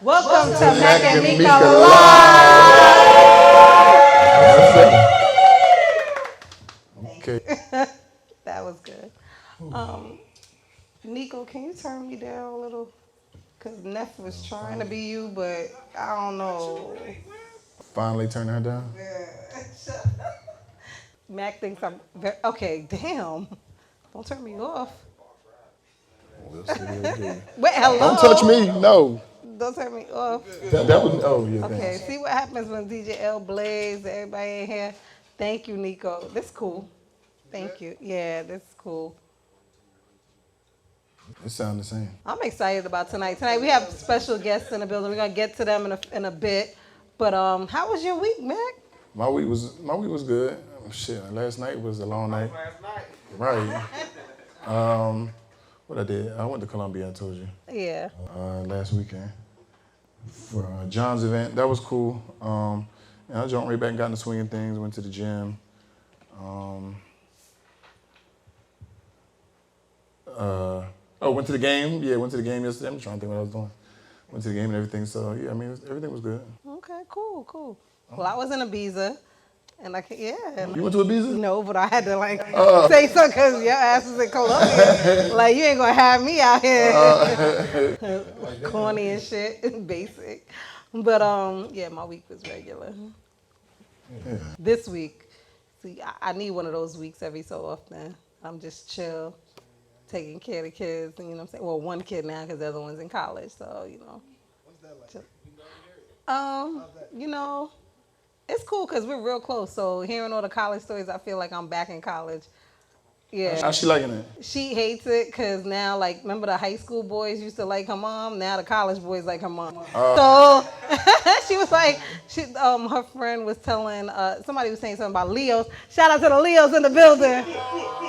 Welcome to Mac and Meeka Live. Okay. That was good. Nico, can you turn me down a little? Because Neff was trying to be you, but I don't know. Finally turning her down. Mac thinks I'm very. Okay, damn. Don't turn me off. We'll see what they do. Wait, hello? Don't touch me. No. Don't turn me off. That was. Oh, yeah. Okay, Thanks. see what happens when DJ L Blaze, everybody in here. Thank you, Nico. This cool. Thank you. Yeah, this is cool. It sounds the same. I'm excited about tonight. Tonight we have special guests in the building. We're gonna get to them in a bit. But how was your week, Mac? My week was good. Shit, last night was a long night. Right. What I did, I went to Columbia. I told you. Yeah. Last weekend for John's event. That was cool. And I jumped right back and got in the swing of things. Went to the gym. Went to the game. Yeah, went to the game yesterday. I'm trying to think what I was doing. Went to the game and everything. So yeah, I mean, everything was good. Okay, cool. Well, I was in Ibiza, and You went to Ibiza? No, but I had to say something because your ass was in Colombia. Like you ain't gonna have me out here corny and shit, basic. But yeah, my week was regular. Yeah. This week, see, I need one of those weeks every so often. I'm just chill, taking care of the kids, and you know what I'm saying? Well, one kid now because the other one's in college, so you know. What's that like? Chill. You know, it's cool because we're real close. So hearing all the college stories, I feel like I'm back in college. Yeah. How's she liking it? She hates it because now, like, remember the high school boys used to like her mom? Now the college boys like her mom. So she was like, her friend was telling, somebody was saying something about Leos. Shout out to the Leos in the building.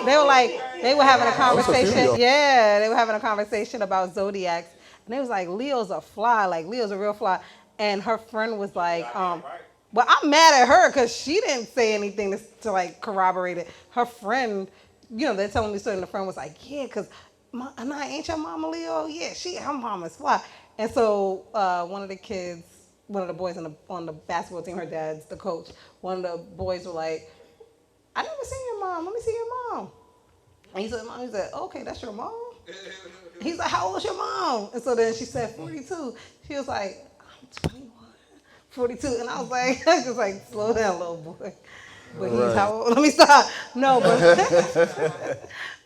They were having a conversation. Yeah, they were having a conversation about zodiacs. And they was like, Leos are fly, like Leos are real fly. And her friend was like, well, I'm mad at her because she didn't say anything to like corroborate it. Her friend, you know, they're telling me so, and the friend was like, yeah, because ain't your mama Leo? Yeah, her mama's fly. And so one of the boys on the basketball team, her dad's the coach, one of the boys were like, I never seen your mom. Let me see your mom. And he said, okay, that's your mom? He's like, how old's your mom? And so then she said 42. She was like, I'm 21. 42. And I was like, just like, slow down, little boy. But he's how old? Let me stop. No,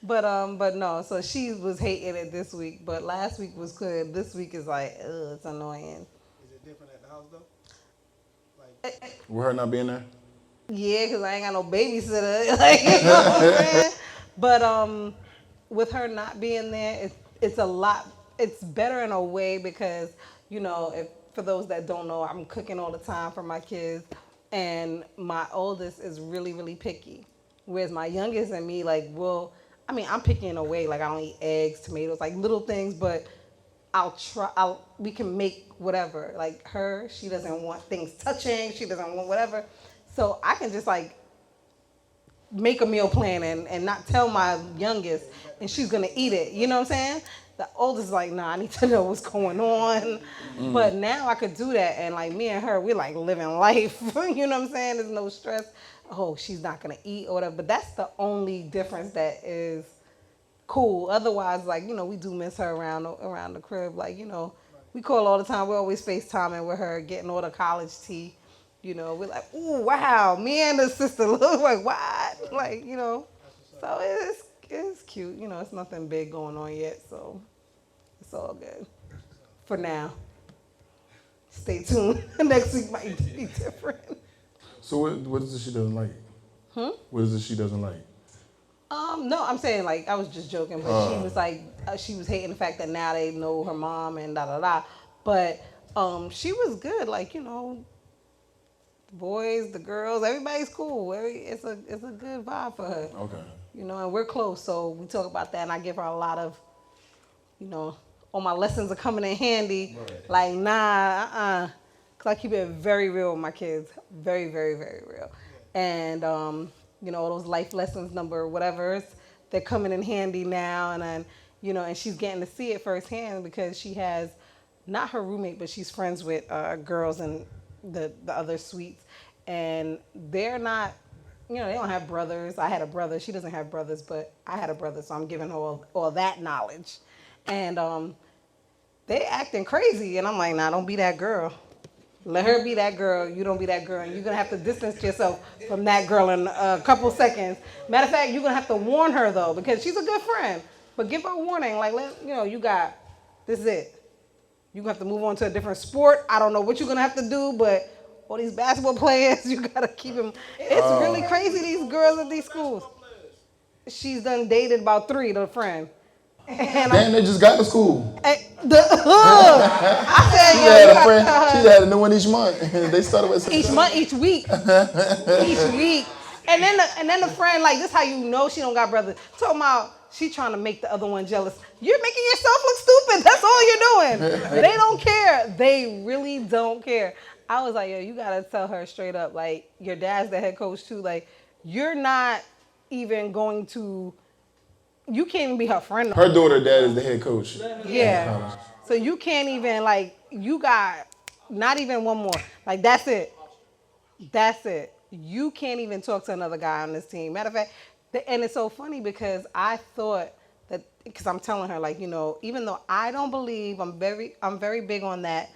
but no. So she was hating it this week, but last week was good. This week is like, it's annoying. Is it different at the house though? With her not being there? Yeah, because I ain't got no babysitter. Like, you know what I'm saying? But with her not being there, it's a lot. It's better in a way because, you know, for those that don't know, I'm cooking all the time for my kids. And my oldest is really, really picky. Whereas my youngest and me, I'm picky in a way. Like, I don't eat eggs, tomatoes, like little things, but we can make whatever. Like her, she doesn't want things touching. She doesn't want whatever. So I can just like make a meal plan and not tell my youngest, and she's gonna eat it. You know what I'm saying? The oldest is like, nah, I need to know what's going on. But now I could do that, and like me and her, we're like living life. You know what I'm saying? There's no stress. Oh, she's not gonna eat or whatever. But that's the only difference that is cool. Otherwise, like, you know, we do miss her around the crib. Like, you know, we call all the time. We're always FaceTiming with her, getting all the college tea. You know, we're like, ooh, wow. Me and the sister look like, what? Like, you know. So it's cute. You know, it's nothing big going on yet, so it's all good for now. Stay tuned. Next week might be different. So what is it she doesn't like? What is it she doesn't like? No, I'm saying, like, I was just joking, but she was like, she was hating the fact that now they know her mom and da-da-da. But she was good, like, you know, the boys, the girls, everybody's cool. It's a good vibe for her. Okay. You know, and we're close, so we talk about that, and I give her a lot of, you know, all my lessons are coming in handy. Right. Like, nah, because I keep it very real with my kids. Very, very, very real. And, you know, all those life lessons, they're coming in handy now, and then, you know, and she's getting to see it firsthand because she has not her roommate, but she's friends with girls in the other suites, and they're not, they don't have brothers. I had a brother. She doesn't have brothers, but I had a brother, so I'm giving her all that knowledge. And they acting crazy, and I'm like, nah, don't be that girl. Let her be that girl. You don't be that girl, and you're gonna have to distance yourself from that girl in a couple seconds. Matter of fact, you're gonna have to warn her though, because she's a good friend. But give her a warning, like, you got, this is it. You're gonna have to move on to a different sport. I don't know what you're gonna have to do, but all these basketball players, you gotta keep them. It's really crazy, these girls at these schools. She's done dated about 3, the friend. And Damn, they just got to school. I said, She had a friend. She had a new one each month. They started with each month, each week, each week. And then the friend, like, this how you know she don't got brothers. Talking about she trying to make the other one jealous. You're making yourself look stupid. That's all you're doing. They don't care. They really don't care. I was like, yo, you gotta tell her straight up, like, your dad's the head coach too. Like, you're not even going to. You can't even be her friend. Her daughter dad is the head coach. Yeah. So you can't even, like, you got not even one more. Like, that's it. That's it. You can't even talk to another guy on this team. Matter of fact, and it's so funny because I thought that, because I'm telling her, like, even though I don't believe, I'm very big on that,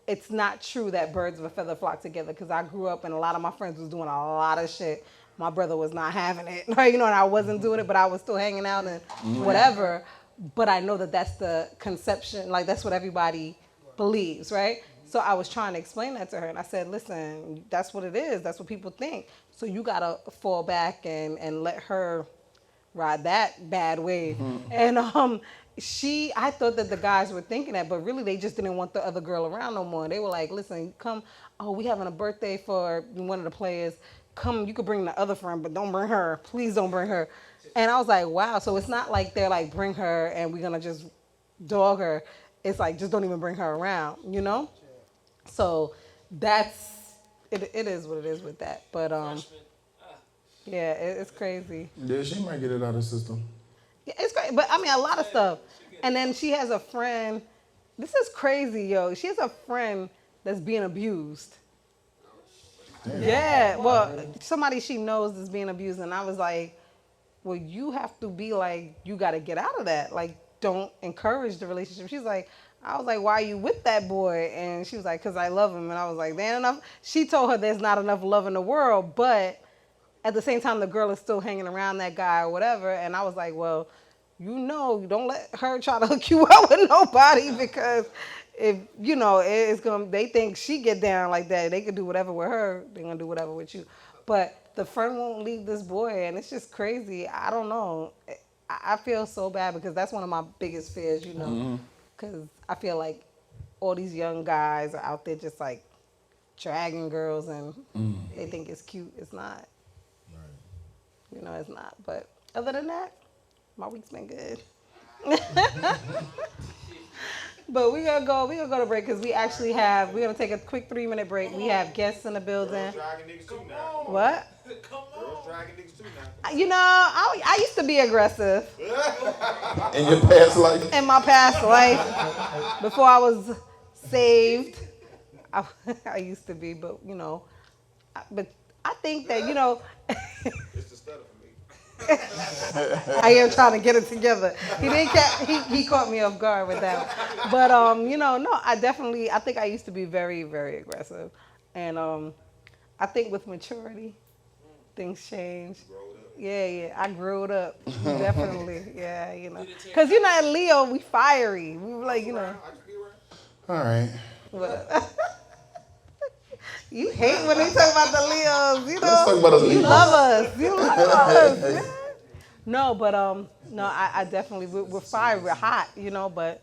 it's not true that birds of a feather flock together, because I grew up and a lot of my friends was doing a lot of shit. My brother was not having it, and I wasn't doing it, but I was still hanging out and whatever. But I know that that's the conception, like that's what everybody believes, right? So I was trying to explain that to her, and I said, listen, that's what it is. That's what people think. So you gotta fall back and let her ride that bad wave. And I thought that the guys were thinking that, but really they just didn't want the other girl around no more. They were like, listen, come, we having a birthday for one of the players. Come, you could bring the other friend, but don't bring her. Please don't bring her. And I was like, wow. So it's not like they're like, bring her and we're gonna just dog her. It's like, just don't even bring her around, So that's, it is what it is with that. But yeah, it's crazy. Yeah, she might get it out of the system. Yeah, it's great, but I mean, a lot of stuff. And then she has a friend. This is crazy, yo. She has a friend that's being abused. Damn. Yeah, well, somebody she knows is being abused, and I was like, well, you have to be like, you got to get out of that. Like, don't encourage the relationship. I was like, why are you with that boy? And she was like, because I love him. And I was like, there ain't enough. She told her there's not enough love in the world, but at the same time, the girl is still hanging around that guy or whatever. And I was like, well, don't let her try to hook you up with nobody, because if, it's going to, they think she get down like that. They can do whatever with her. They're going to do whatever with you. But the friend won't leave this boy, and it's just crazy. I don't know. I feel so bad because that's one of my biggest fears, because I feel like all these young guys are out there just like dragging girls, and they think it's cute. It's not. Right. It's not. But other than that, my week's been good. But we're gonna go to break because we're gonna take a quick 3-minute break. We have guests in the building. What? Girls dragging niggas too now. I used to be aggressive. In your past life? In my past life, before I was saved, I used to be. But but I think that It's the stutter for me. I am trying to get it together. He caught me off guard with that. But no, I think I used to be very, very aggressive. And I think with maturity, things change. Yeah, I grew up. Definitely. Yeah, Because at Leo, we fiery. We were like, All right. You hate when they talk about the Leos, Let's talk about us Leos. You love us. You love us, man. No, but no, I definitely, we're fire, we're hot, but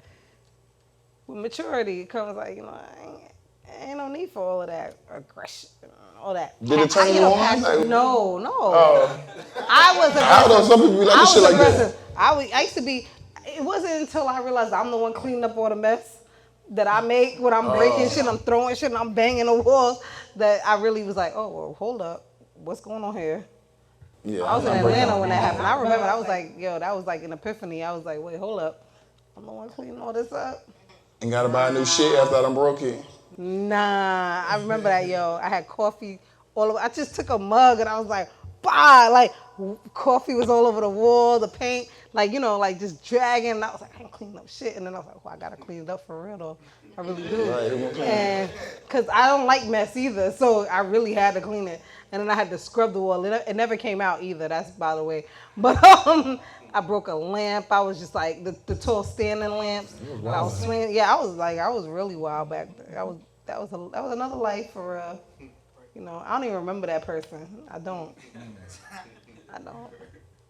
with maturity it comes like, ain't no need for all of that aggression, all that. Did it turn you on? No. Oh. I was aggressive. I don't know, some people be like shit like that. I used to be, it wasn't until I realized I'm the one cleaning up all the mess that I make when I'm breaking shit, I'm throwing shit, and I'm banging the walls, that I really was like, oh, well, hold up. What's going on here? Yeah, I was in Atlanta when that happened. I remember I was like, that was like an epiphany. I was like, wait, hold up. I'm the one cleaning all this up. And gotta buy new shit after I done broke it. Nah, I remember that, yo. I had coffee all over. I just took a mug and I was like, bah, like coffee was all over the wall, the paint, like, like just dragging. And I was like, I don't clean up shit. And then I was like, well, I gotta clean it up for real though. I really do. Right, And because I don't like mess either, so I really had to clean it. And then I had to scrub the wall. It never came out either. That's by the way. But I broke a lamp. I was just like the tall standing lamps. And I was swinging. Yeah, I was really wild back there. That was another life for real. I don't even remember that person. I don't.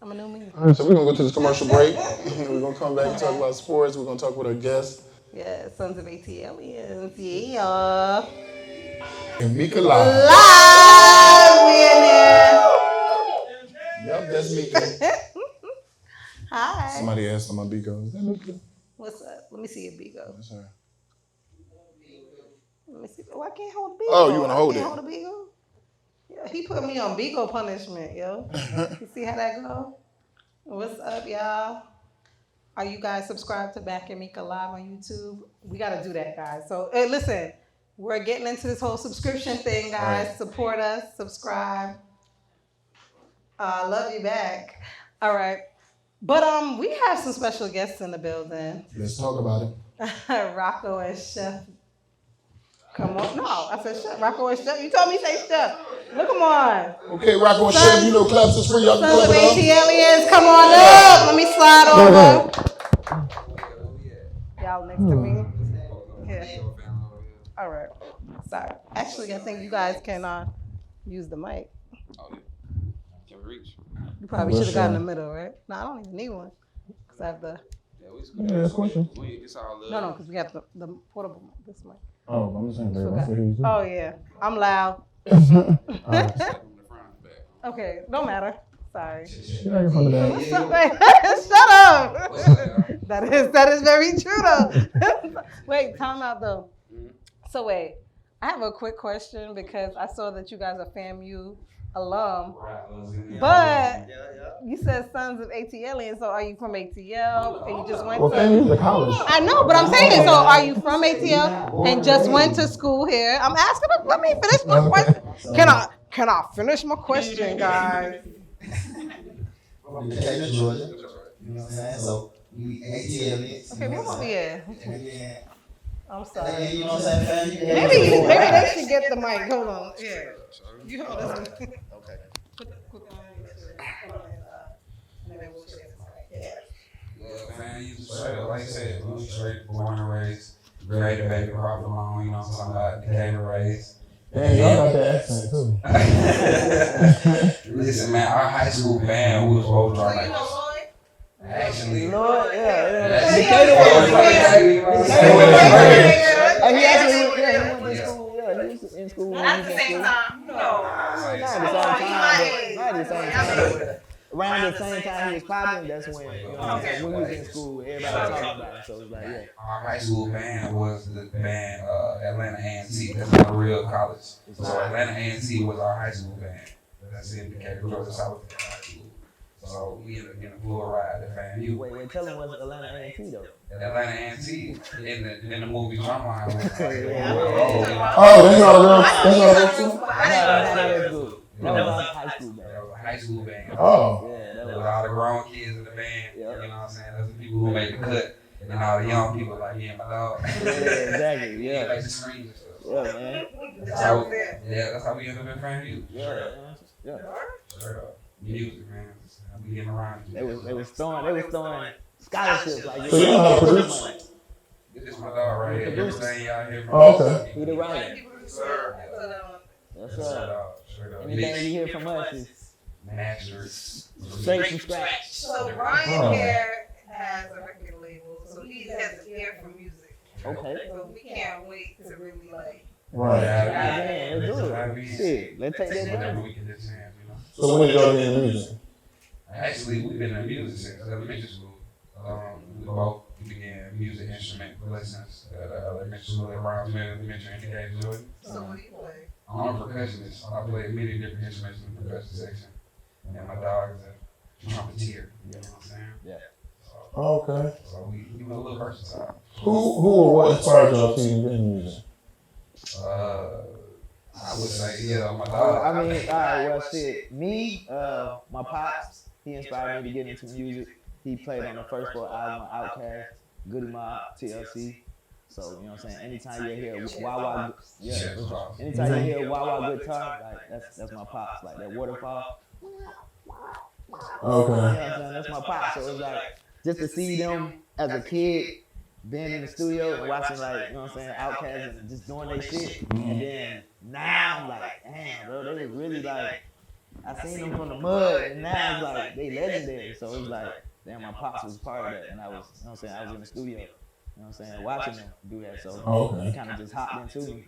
I'm a new me. All right, so we're gonna go to this commercial break. We're gonna come back and talk about sports. We're gonna talk with our guests. Yeah, Sons of ATLiens. Yeah. And Meeka live. Live, we in here. Yep, that's Meeka. Hi. Somebody asked on my Beagle. Is that Meeka? What's up? Let me see your Beagle. That's her. Let me see. Oh, I can't hold a Beagle. Oh, you wanna hold it? I can't hold a Beagle? Yeah, he put me on Beagle punishment, yo. You see how that go? What's up, y'all? Are you guys subscribed to Back and Meeka Live on YouTube? We gotta do that, guys. So, hey, listen, we're getting into this whole subscription thing, guys. Right. Support us, subscribe. Love you back. All right. But we have some special guests in the building. Let's talk about it. Rocko and Chef. Come on. No, I said Chef. Rocko and Chef. You told me to say Chef. Look, come on. Okay, Rocko and Chef, you know claps is free. Y'all can Sons clap of it up. ATLiens, come on up. Let me slide over. Y'all next to me. Yeah. All right. Sorry. Actually, I think you guys can use the mic. Oh, yeah. Can we reach? You probably should have gotten in the middle, right? No, I don't even need one. Because I have the... Yeah, that's a question. No, because we have the portable mic. This mic. Oh, I'm just saying, baby. Oh, yeah. I'm loud. Okay, don't matter. Sorry. Get out from the back. Shut up. That is very true though. Wait, time out though. So wait, I have a quick question because I saw that you guys are FAMU alum, but you said Sons of ATLiens. So are you from ATL and you just went to? FAMU is the college. I know, but I'm saying, so are you from ATL and just went to school here? I'm asking. Let me finish my question. Can I finish my question, guys? From Decatur, Georgia. You know what I'm saying? So, we ATLiens. Okay, move over here. I'm sorry. You know what I'm saying, fam? Maybe they should get the mic. Hold on. Yeah. You hold this one. Okay. Yeah, man, you straight up, like I said, we straight born and raised, great baby, Crawford Long, you know what I'm talking about, Decatur raised. Damn, y'all got that accent too. Listen, man, our high school band, we was both drawing like actually. Lord, yeah. Decatur was He actually went to school. Yeah, he was in school. Not at the same time. No. Not at the same time. Around the same time he was popping, that's when, when we was in school, everybody was talking about it. So it was like, yeah. Our high school band was the band Atlanta A&T. That's not a real college. So Atlanta A&T was our high school band. That's in Decatur, Georgia, South High School. So we ended up getting a full ride at FAMU. Wait, tell him what's Atlanta A&T though. Atlanta A&T in the movie Drumline was like, Oh, that's not a real. That was our high school band. That was a high school band. Oh. Yeah, With all the grown kids in the band, you know what I'm saying? Those are the people who made the cut. And all the young people like me and my dog. Exactly, yeah. Like the screens and stuff. Yeah, man. That's how we ended up in FAMU. Yeah. Straight up. Music, man. We getting around. They was throwing scholarships like So you know how to produce? This is my dog right here. Everything y'all hear from Oh, okay. He the writer. Sir. That's Straight right. up. Straight up. Anything you hear from us is Masters. straight from scratch. So Brian here has a record label, so he has an ear for music. Okay. So we can't wait to really like. Right. Yeah, let's do it. Shit, let's take that Whatever down. we can just have, you know. So when did y'all get into music? Actually, we've been in music since elementary school. We began music instrument lessons at elementary school at Brownsville Elementary in Decatur, Georgia. So what do you play? I'm a percussionist. I play many different instruments in the percussion section. And my dog is a trumpeter. You know what I'm saying? Yeah. So Okay. So we were a little versatile. Who or what inspired y'all to get in music? I would say, yeah, my I dog. mean, all right, well, shit. Me, my pops, he inspired me to get into music. He played on the first 4 albums, Outkast, Goody Mob, TLC. So, you know what I'm saying? Anytime you hear Wawa, yeah, anytime you hear Wawa guitar, like that's my pops, like that waterfall. Okay. You know what I'm saying? That's my pops. So it's like just to see them as a kid being in the studio and watching, like, you know what I'm saying, Outkast and just doing their shit. And then now I'm like, damn, bro, they was really like, I seen them from the mud, and now it's like they legendary. So it's like, damn, my pops was part of that, and I was, you know what I'm saying, I was in the studio, you know what I'm saying, watching them do that. So it kind of just hopped into me, you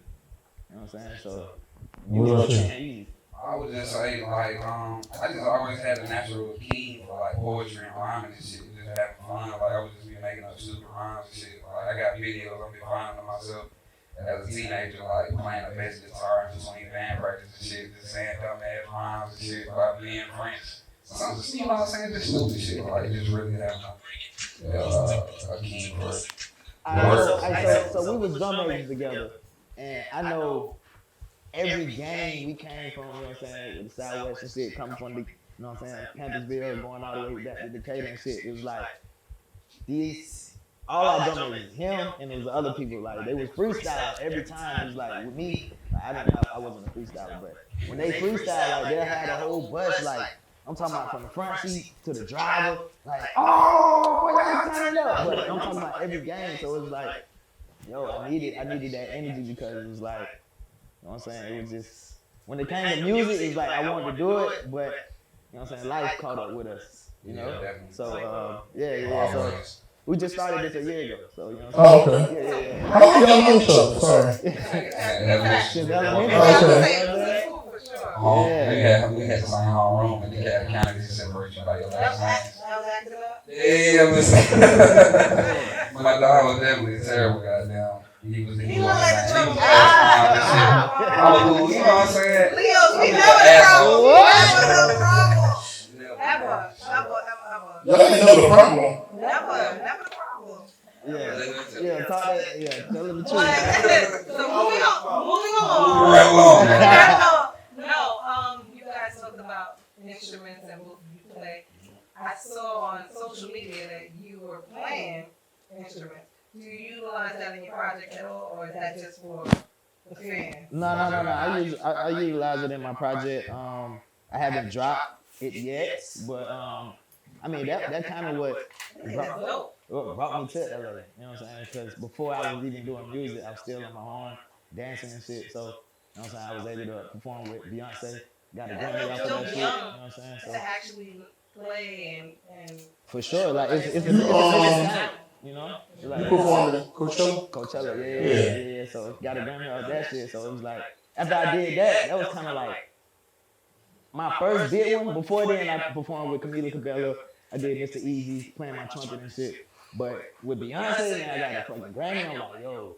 know what I'm saying. So What about you? easy. I would just say, like, I just always had a natural key for, like, poetry and rhyming and shit. Just having fun. Like, I would just be making up stupid rhymes and shit. Like, I got videos of me finding them myself as a teenager, like, playing the bass guitar in between band practice and shit. Just saying dumb-ass rhymes and shit about being French. So, just, you know what I'm saying? Just stupid shit. Like, just really having a key for it. So we was drum majors together, and I know every gang we came from, you know what I'm saying, with the Southwest and shit, coming from the, you know what I'm saying, Panthersville, going all the way back to Decatur and shit. It was like these, all our drum majors, him and there was other people, like they was freestyle every time. It was like with me, like, I wasn't a freestyler, but when they freestyle, like they'll have a whole bus, like I'm talking about from the front seat to the driver, like, oh, boy, y'all turn it up. But I'm talking about every game, so it was like, yo, I needed that energy because it was like, you know what I'm saying? It was just, when it came to music, it was like I wanted to do it, but, you know what I'm saying, life caught up with us, you know? So, so we just started this a year ago, so, you know what I'm saying? Oh, okay. Yeah. How long y'all know each other? Sorry. Since elementary. We had the same homeroom and they had kind of just separation by your last name. Yeah, listen. My dog was definitely a terrible goddamn. He was like the trouble. I was cool, you know what I'm saying? Leos, we never the problem. Never the problem. Ever. Y'all ain't know the problem. Never the problem. Yeah, talk that, tell them the truth. So moving along. Right along. No, you guys talked about instruments and what you play. I saw on social media that you were playing instruments. Do you utilize that in your project at all, or is that just for the fans? No. I utilize it in my project. I haven't dropped it yet, but I mean that kind of what brought me to LA. You know what I'm saying? Because before I was even doing music, I was still on my own dancing and shit. So you know what I'm saying? I was able to perform with Beyonce. Got a Grammy off of that shit. You know what I'm saying? So to actually play and for sure, like it's a talent. You know, like, You performed at Coachella? Coachella, yeah. So got a Grammy off that shit. So it was like, after I did that was kind of like my first big one. Before then, I performed with Camila Cabello. I did Mr. Easy, playing my trumpet and shit. But with Beyonce, and I got a fucking Grammy. I'm like, yo,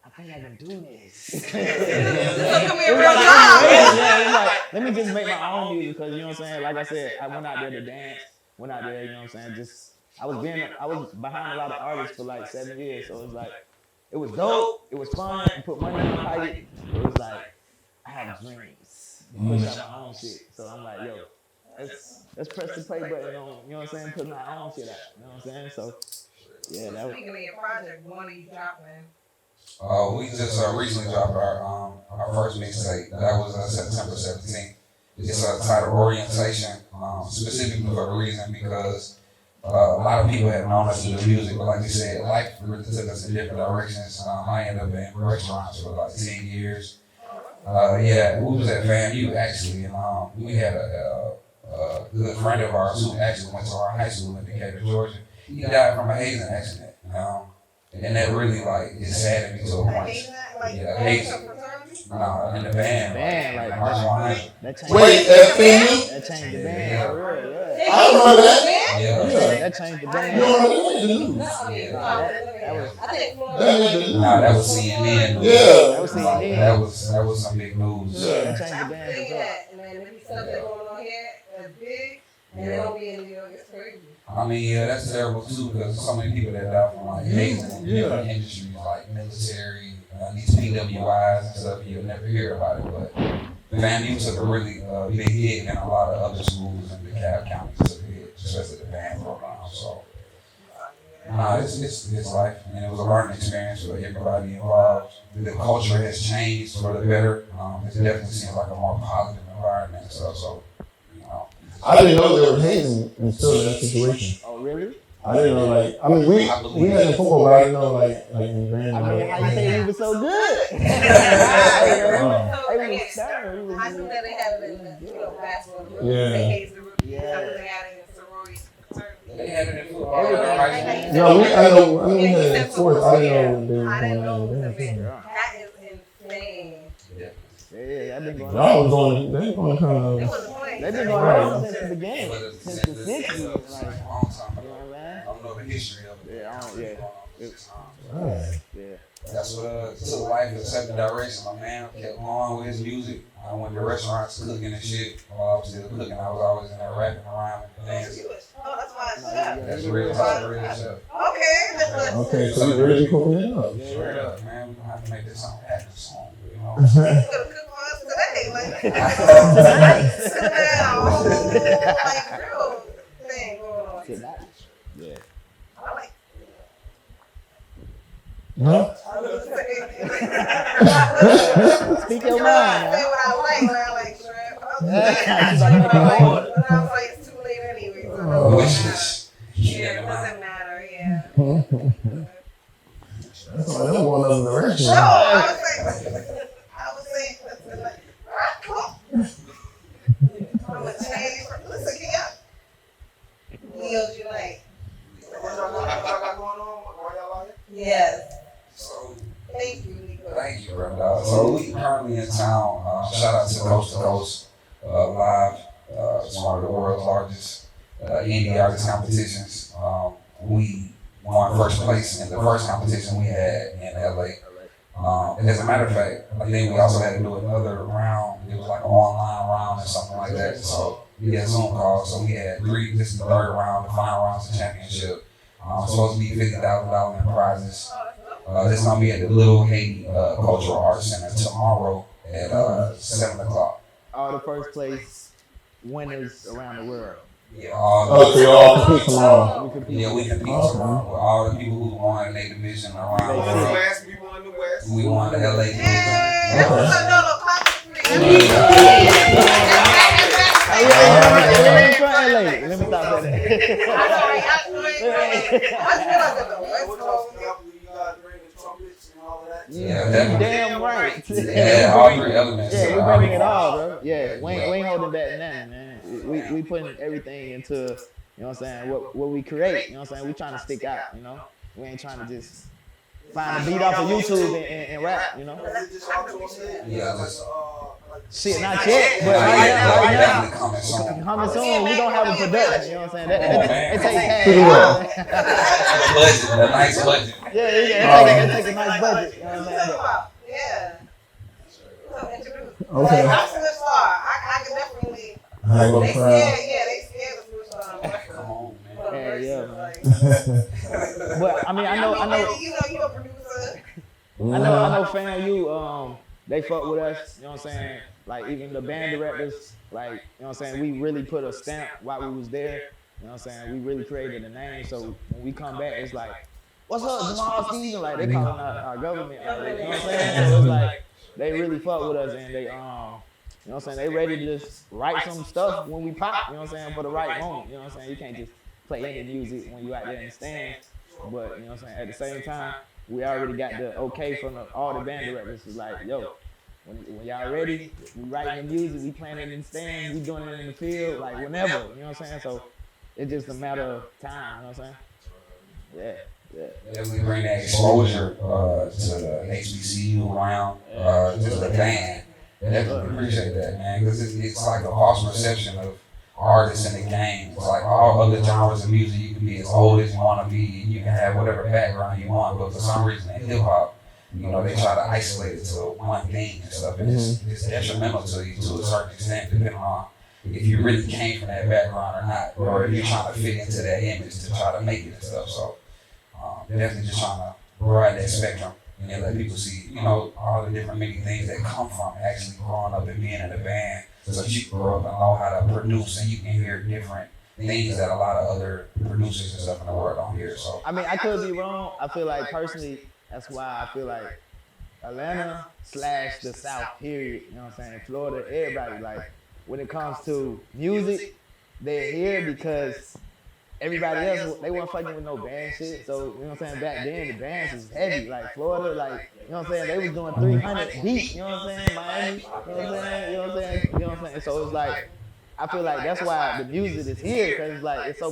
I think I can do this. this will be a real job. Like, let me just make my own music because, you know what I'm saying? Like I said, I went out there to dance. Went out there, you know what I'm saying? I was behind a lot of artists for like 7 years, so it was like, it was dope, it was fun, you put money in my pocket, it was like, I have dreams, push out my own shit, so I'm like, yo, let's press the play button on, you know what I'm saying, put my own shit out, you know what I'm saying, so, yeah, that was. Speaking of your project, when are you dropping? We just recently dropped our first mixtape, that was September 17th. It's titled Orientation, specifically for the reason because a lot of people have known us to do music, but like you said, life really took us in different directions. I ended up in restaurants for like 10 years. We was at FAMU actually, and we had a good friend of ours who actually went to our high school in Decatur, Georgia. He died from a hazing accident, and that really like it saddened me to a point. Hazing. In the band, like March 100. Wait, at FAMU? That changed the band, for real, yeah. I remember that. Yeah. That changed the band. You don't know the news. That was CNN. Yeah. That was CNN. That was some big news. That changed the band for sure. And then if you stuff that going on here, that's big. And they don't be in New York. It's crazy. I mean, yeah, that's terrible too, because so many people that die from like AIDS in different industries, like military, these PWIs and stuff, you'll never hear about it. But FAMU took a really big hit, and a lot of other schools in DeKalb County took a hit, especially the band program. So, it's life, and it was a learning experience for everybody involved. The culture has changed for the better. It definitely seems like a more positive environment and stuff. So, I didn't know they were hating until that situation. Oh, really? I didn't know, like, I mean, we had in football, but I didn't know, like in Grammy. I mean, how you think we were so good? So, Hey, we was stern. We I was knew that they had it in the basketball. Yeah. They hated the rookies. Yeah. They had it in sorority. they had it in football. Everything. No, I mean, we had sports. I didn't know they were I didn't know it was a going big. on. That is insane. Yeah, I've been going Y'all was on. on, they was on It kind of, was a play. They've been going on since the beginning, since the 60s. Like, you know what I'm I don't know the history of it. Yeah, I don't- yeah. right. Yeah. That's what took life in a certain direction. My man kept going with his music. I went to restaurants cooking and shit. While I was still cooking, I was always in there rapping around and dancing. Oh, that's why it's That's real stuff. Okay. Okay, so you really cooking it up. Straight up, man. We're gonna have to make this song happen soon. You know? You could have cooked for us today. Like, tonight. A whole, like, real thing going on. Tonight. Yeah. I like Huh? I was gonna say. Speak your I mind. say what I like shrimp. I was like, it's too late anyway. So Wishes. yeah, it doesn't matter, yeah. That's why I'm going up in the No, restaurant. I was saying, like, Rocko. I'm gonna change. Listen, can y'all? Meals you like? What y'all got going on? Why y'all out here? Yes. So, Thank you, Nico. thank you, bro. So we currently in town. Shout out to Coast to Coast Live. It's one of the world's largest indie artist competitions. We won first place in the first competition we had in LA. And as a matter of fact, I think we also had to do another round. It was like an online round or something like that. So we had Zoom calls. So we had three. This is the third round, the final round's the championship. It's supposed to be $50,000 in prizes. This is gonna be at the Little Haiti Cultural Arts Center tomorrow at 7 o'clock. All the first place winners around the world. Yeah, Oh, so y'all compete tomorrow. We compete. yeah, we compete tomorrow with all the people who won in their division around the People in the world. West, people in the West. We won the LA division. Yeah. No, clap for me. Let me stop that. Yeah, definitely. Damn right. Yeah, all three elements. Yeah, we're bringing it all, bro. Yeah, we ain't holding back nothing, man. We putting everything into, you know what I'm saying, what we create, you know what I'm saying? We trying to stick out, you know? We ain't trying to just find a beat off of YouTube and rap, you know? Yeah, that's Shit, not yet, but right now, coming soon. We don't have a production, you know what I'm saying? That takes cash. budget, a nice budget. Yeah, it takes a nice budget, you know what I'm saying? Yeah. Okay. I'm Switch Star. I can definitely. I ain't They gonna cry. scared. Yeah, they scared of Switch Star. Come on, man. Yeah, man. But I mean, I know. You know, you're a producer. I know FAMU, they fuck with us, you know what I'm saying? Like even the band directors, like, you know what I'm saying, we really put a stamp while we was there, you know what I'm saying? We really created a name, so when we come back, it's like, what's up, Jamal Steven? Like they calling our government, you know what I'm saying? So it's like, they really fuck with us and they, you know what I'm saying, they ready to just write some stuff when we pop, you know what I'm saying, for the right moment, you know what I'm saying? You can't just play any music when you out there in the stands, but, you know what I'm saying, at the same time, we already got the okay from all the band directors. It's like, yo, when y'all ready, we writing the music, we playing it in the stands, we doing it in the field, like whenever, you know what I'm saying? So it's just a matter of time, you know what I'm saying? Yeah. Definitely bring that exposure to the HBCU around just the band. Definitely appreciate that, man, because it's like a false perception of artists in the game. It's like all other genres of music, you can be as old as you want to be, you can have whatever background you want, but for some reason in hip hop, you know, they try to isolate it to one thing and stuff, and it's detrimental to you to a certain extent, depending on if you really came from that background or not, or if you're trying to fit into that image to try to make it and stuff. So definitely just trying to broaden that spectrum and let people see, you know, all the different many things that come from actually growing up and being in a band, so that you can grow up and know how to produce and you can hear different things that a lot of other producers and stuff in the world don't hear. So I mean, I could be wrong. I feel like personally, that's why I feel like Atlanta / the South, period. You know what I'm saying? Florida, everybody, like, when it comes to music, they're here because everybody else, they weren't fucking with no band shit. So, you know what I'm saying? Back then, the bands was heavy. Like, Florida, like, you know what I'm saying? They was doing 300 deep, you know what I'm saying? Miami, you know what I'm saying? You know what I'm saying? You know what I'm saying? So it's like, I feel like that's why the music is here, because it's like, it's so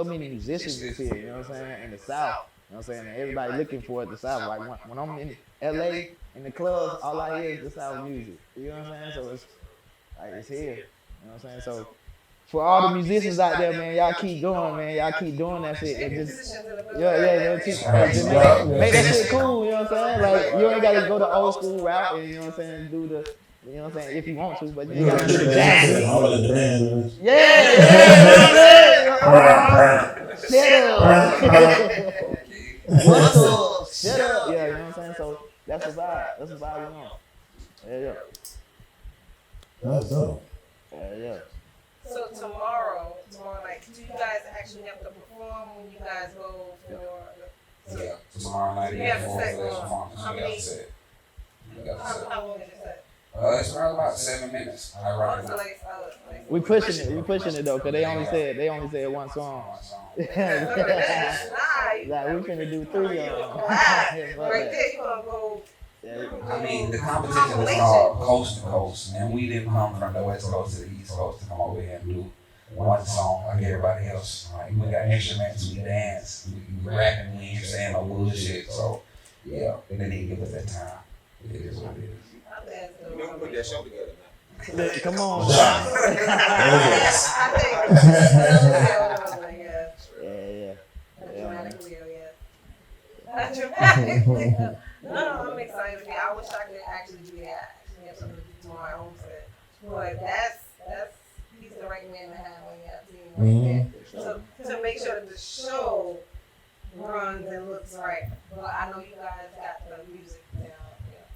many musicians is here, you know what I'm saying? In the South, you know what I'm saying? And everybody looking for it, the South. Like, when I'm in LA, in the clubs, all I hear is the South music. You know what I'm saying? So it's like, it's here. You know what I'm saying? So for all the musicians out there, man, y'all keep going, man. Y'all keep doing that shit. And just, man, just make that shit cool, you know what I'm saying? Like, you ain't gotta go the old school route and, you know what I'm saying, do the, you know what I'm saying, if you want to, but you ain't gotta do the jazz. All of the bands. Shut up. Yeah, you know what I'm saying? So that's the vibe. That's the vibe we on. Yeah. That's dope. Yeah. So tomorrow night, do you guys actually have to perform when you guys go for? yeah, tomorrow night You we have have a four set for this going. performance. How We many? got the set. We got the set. How long is it set? It's around about 7 minutes. I reckon. So like, We pushing it though, cause they only said one song. One song. Like, we finna do 3 of them. Right there, you gonna go. I mean, the competition is called Coast to Coast, and we didn't come from the West Coast to the East Coast to come over here and do one song like everybody else. Like, we got instruments, we dance, we rapping, we ain't saying no bullshit. So, yeah, they didn't give us that time. It is what it is. We gonna put that show together now. Come on. Yeah. No, I'm excited. I wish I could actually do that. Actually have something to do my own set. But that's he's the right man to have on your team. So to make sure that the show runs and looks right. But I know you guys got the music down.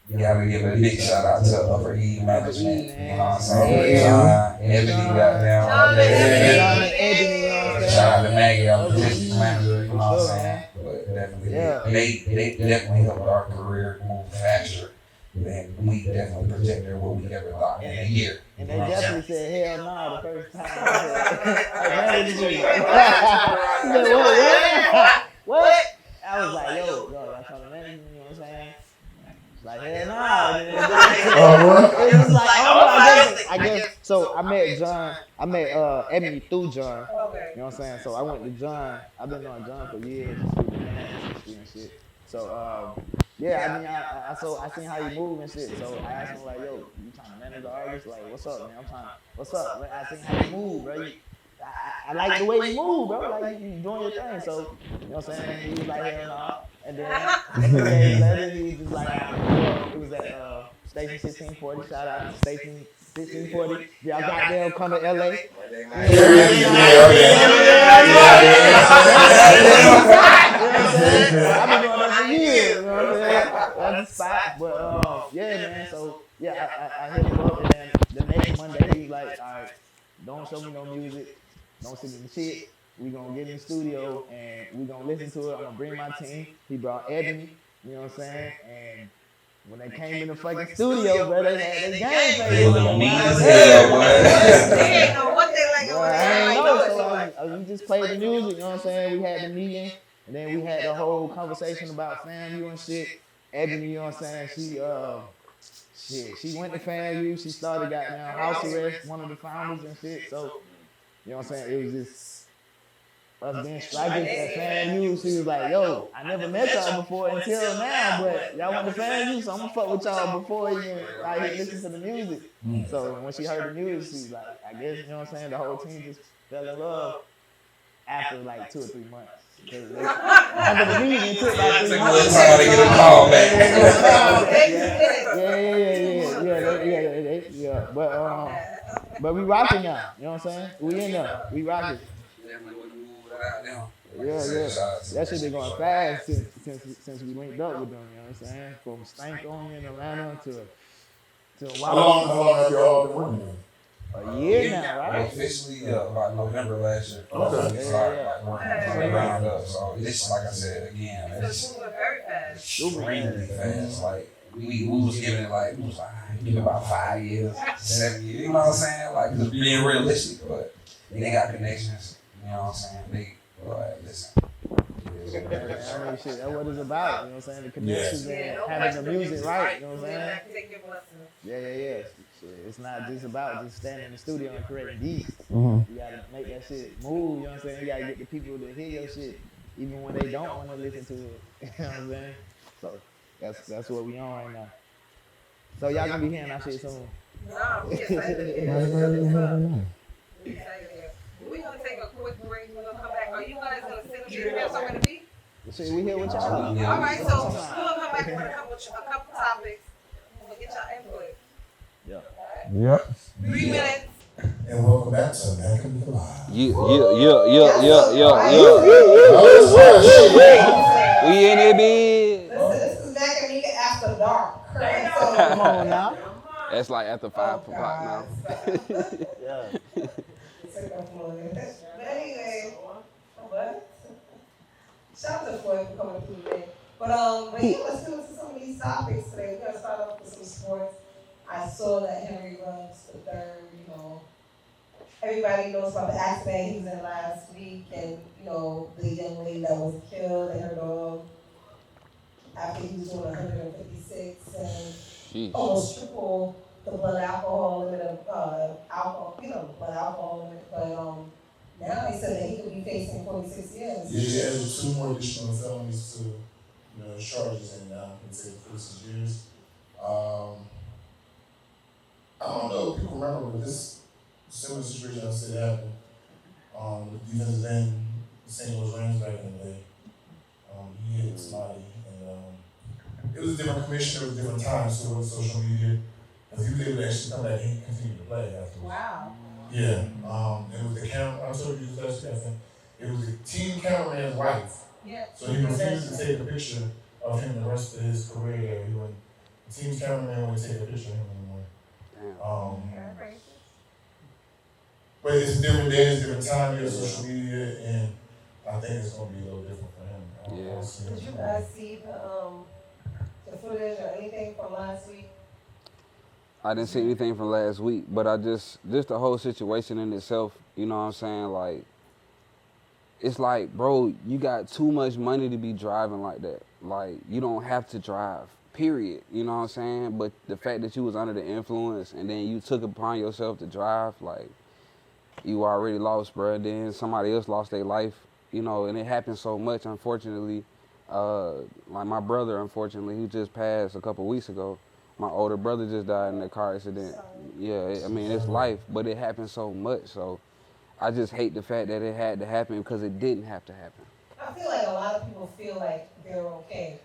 You gotta give a big shout out to Upper E Management. You know what I'm saying? John, Ebony got down. John and Ebony, you know what I'm saying? Shout out to Maggie, I'm the district manager, you know what I'm saying? But definitely, they definitely helped our career move faster than we definitely projected what we ever thought in a year. And they definitely said, hell no, the first time. I said, what? I was like, yo, y'all trying to manage me, you know what I'm saying? Like, hell no. It was like, I guess, so I met Ebony through John. Okay. You know what I'm saying? So I went to John. I've been knowing John for years, and shit. So, yeah, I mean, I seen how you move and shit. So I asked him, like, yo, you trying to manage the artist? Like, what's up, man? What's up? Like, I seen how you move, bro. I like the way you move, bro. Like, you doing your thing. So, you know what I'm saying? He was like, hell no. And then a few days later, he was just like, it was at Station 1640. Shout out to Station 1640. Y'all got there, come to LA. I've been doing that for years, you know what I'm saying? That's the spot. But yeah, man. So yeah, I hit him up, and then the next Monday he was like, all right, don't show me no music, don't send me the shit. We gonna get in the studio and we gonna listen to it. I'm gonna bring my team. He brought Ebony, you know what I'm saying? And when they came in the fucking studio, bro, they had their game face. They look mean as hell, boy. They ain't know what they like over I there. ain't know, so we just played the music, you know what I'm saying? We had the meeting, and then we had the whole conversation about FAMU and shit. Ebony, you know what I'm saying? She went to FAMU, she started goddamn house arrest, one of the founders and shit. So, you know what I'm saying? It was just us being strikers at FAMU. She was like, yo, I never met y'all before until now, but y'all went to FAMU, so I'm gonna fuck with y'all before even I hit listen to the music. So when she heard the music, she was like, I guess, you know what I'm saying, the whole team just fell in love after like 2 or 3 months. After the meeting, it took like 3 months. Time to get a call back. Yeah. But But we rocking now. You know what I'm saying? We in there. We rocking. Definitely wouldn't move without them. Like I Yeah, said, yeah. shout out to That that shit been shit going short fast fast. since we linked up with them. You know what I'm saying? From Stank on here in Atlanta to How long have y'all been working together? a year Yeah, now, well, right? officially about November last year. Okay. We started like working from the ground up. So this, like I said again, it's extremely fast. Like we was giving it like we was like give it about 5 years, 7 years. You know what I'm saying? Like just being realistic, but they got connections. You know what I'm saying? They listen. It is what it is. I mean, shit, that's what it's about. You know what I'm saying? The connections and having the music right. You know what I'm saying? Yeah. Shit, it's not just about just standing in the studio and creating beats. You gotta make that shit move. You know what I'm saying? You gotta get the people to hear your shit, even when they don't want to listen to it. You know what I'm saying? So that's what we on right now. So y'all gonna be hearing our shit soon. We're gonna take a quick break. We're gonna come back. Are you guys gonna sit up here and have somewhere to be? Shit, we here with y'all. All right, so we're gonna come back with a couple topics. We'll get y'all input. Yep. 3 minutes. And welcome back to Back in the Live. Yeah. Right. We in it, big. This is Mac and Meeka after dark. So, Come on now. That's like after 5 o'clock now. Yeah. But anyway, what? Shout out to Floyd for coming through today. But yeah, let's get into some of these topics today. We're gonna start off with some sports. I saw that Henry Ruggs III, you know, everybody knows about the accident he was in last week, and you know the young lady that was killed and her dog after he was doing 156 and Sheesh. almost triple the blood alcohol limit of alcohol, you know, blood alcohol limit. But now they said that he could be facing 46 years. Yeah, he added 2 more additional felonies to his charges, and now he can take 46 years. I don't know if people remember, but this similar situation I said happened with defensive end St. Louis Rams back in the day. He hit somebody, and it was a different commissioner, it was a different time, so it was social media. Because he was able to actually come back and continue to play afterwards. Wow. Yeah, it was the I told you this last year, I think. It was the team cameraman's wife. Yeah. So he refused to take a picture of him the rest of his career there. The team cameraman wouldn't take a picture of him anymore. But it's a different day, it's a different time, you have social media, and I think it's going to be a little different for him. Did you guys see the footage or anything from last week? I didn't see anything from last week, but I just the whole situation in itself, you know what I'm saying? Like, it's like, bro, you got too much money to be driving like that. Like, you don't have to drive, period. You know what I'm saying? But the fact that you was under the influence and then you took upon yourself to drive, like, you already lost, bro. Then somebody else lost their life, you know, and it happens so much, unfortunately. Like my brother, unfortunately, who just passed a couple weeks ago. My older brother just died in a car accident. Yeah, I mean, it's life, but it happens so much. So I just hate the fact that it had to happen because it didn't have to happen. I feel like a lot of people feel like they're okay.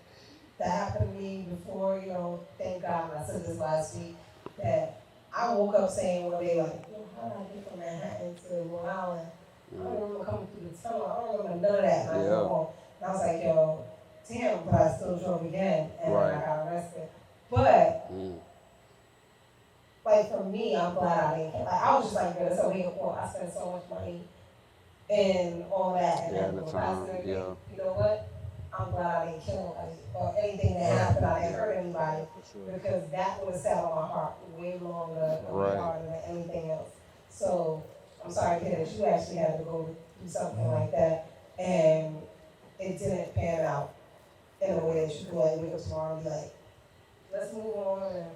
That happened to me before, you know, thank God, I said this last week, that I woke up saying one day, like, how did I get from Manhattan to Long Island? I don't remember coming through the tunnel. I don't remember none of that. And I drove home. And I was like, yo, damn, but I still drove again. And I got arrested. But, like, for me, I'm glad I didn't. Like, I was just like, yo, it's a wake up call. I spent so much money and all that. And the time, you know what? I'm glad I didn't kill anybody or anything that happened. I didn't hurt anybody because that would have sat on my heart way longer, way harder than anything else. So I'm sorry to hear that you actually had to go do something like that and it didn't pan out in a way that you could like wake up tomorrow and be like, let's move on. And,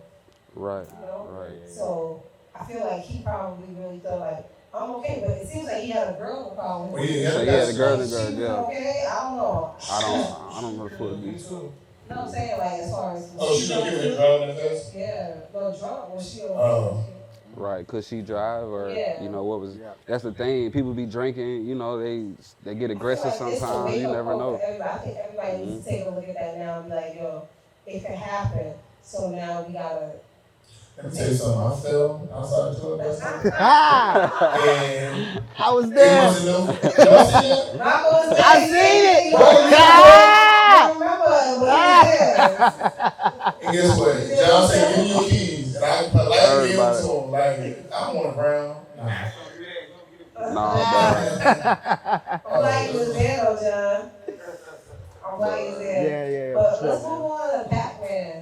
you know? So I feel like he probably really thought like, I'm okay, but it seems like he had a girl problem. So he had a girl, Okay, I don't know. I don't know what it be. You know what I'm saying? Like, as far as. Oh, she don't give a drug in the test? Yeah, no drunk when she okay. Right, could she drive or, Yeah. what was, that's the thing, people be drinking, they get aggressive sometimes, you never know. I think everybody needs to take a look at that now and be like, yo, it can happen, so now we gotta. Let me tell you something. I fell outside the toilet last night. And I was it there. wasn't no. Y'all seen that? Rocko was there. I seen it. You remember it, but he was there. And guess what? John said, "Give me your keys," and I politely Heard gave them about to him. Like, I'm on the ground. Nah, bro. I'm glad you was there, though, John. I'm glad you was there. Yeah. But let's move on to Pac-Man.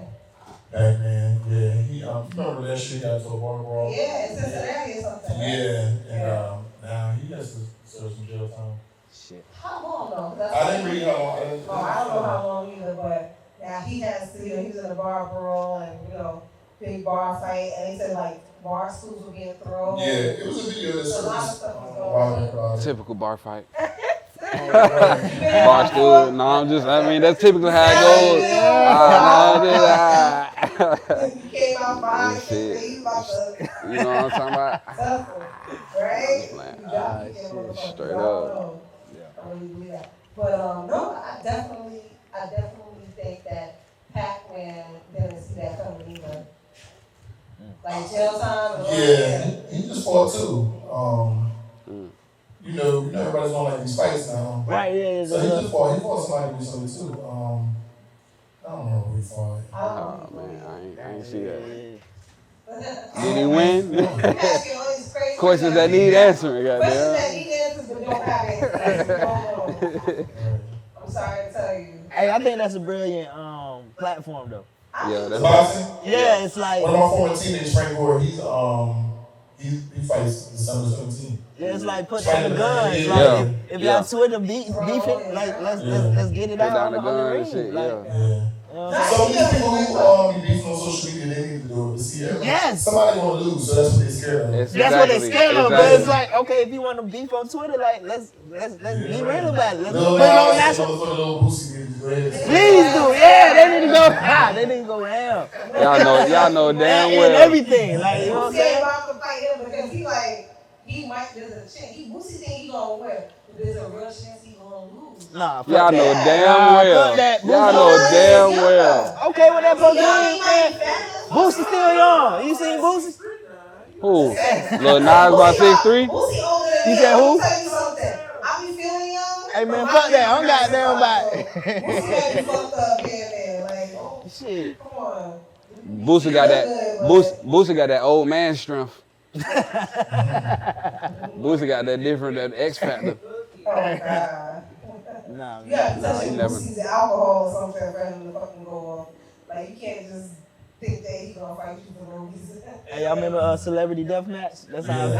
Pac-Man, yeah. He remember that shit got to a bar brawl. Yeah, in Cincinnati or something. Right? Yeah, and now he has to serve some jail time. Shit. How long though? I didn't read how long. I don't know how long either, but now he has to, he was in a bar brawl and, big bar fight, and they said like bar stools were being thrown. Yeah, it was a video that A lot of surfaced. stuff was going on. Typical bar fight. Bar stool. No, that's typically how it goes. He came out behind Shit. and he was about to You know what I'm talking about? tussle, right? Straight up. I really believe that. But no, I definitely think that Pac-Man didn't see that coming either. Like jail time. Yeah, he just fought too. You know, everybody's on like these fights now. Right, yeah. So he fought somebody recently too. I don't know who he fought. Oh man, I ain't see that. Did he win? Questions that need answering, Questions goddamn. that need answers but don't have answers. I'm sorry to tell you. Hey, I think that's a brilliant platform though. Yeah, that's Boxing? Yeah, it's like One of my former teammates, Frank Gore, he fights December 17th. yeah, it's like put down the guns. Yeah. Like if Yeah. y'all Twitter beefing, like let's get it Put out down the on the gun ring. and shit, Like, yeah. So these people who be beefing on social media, they need to do it. But see, Yes. somebody gonna lose, so that's what they're scared of. That's what they scared of, but it's like, okay, if you want to beef on Twitter, like let's be real about it. Let's put it on national. Please do, yeah. They need to go. They need to go ham. Y'all know damn And well. everything, like you know what I'm Scared saying. about to fight him because he might, there's a chance. Boosie think he gonna win, but there's a real chance he gonna lose. Nah, fuck Y'all that. know damn well. that. Y'all know damn well. Okay, what that supposed to Young, mean, he man? might be fat. Boosie still young. You seen Boosie? Who? Lil Nas about 6'3"? Boosie older than You me. said who? Let me tell you something. I be feeling young. Hey man, fuck that. I'm goddamn about it. Boosie had me fucked up here, man. Like, Shit. come on. Boosie got that. Boosie got that old man strength. Boosie got that X factor. Oh God. Nah, You gotta man. touch he him never- Boosie's alcohol or something for him to fucking go off. Like, you can't just think that he's gonna fight you for no reason. Hey, y'all remember Celebrity Deathmatch? That's how I feel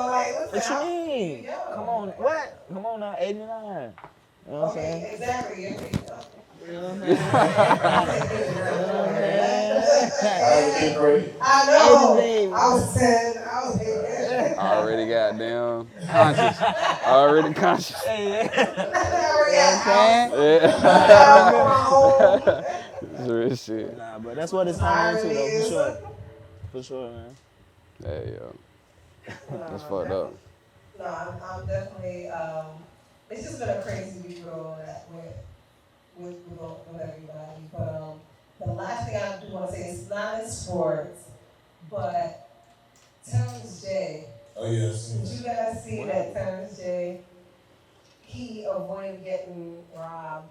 right now. What you mean? Come on, what? Come on now, 89. You know what I'm saying? Exactly. You know what I'm saying? I know. I was 10. I was 8. Already goddamn conscious. Already conscious. It's real shit. Nah, but that's what it's turning into though, for sure. For sure, man. Hey, yo. That's fucked up. No, I'm definitely. It's just been a crazy week with all that with everybody. But the last thing I do want to say is not in sports, but Terrence J. Oh yes. Did you guys see that Terrence J? He avoided getting robbed.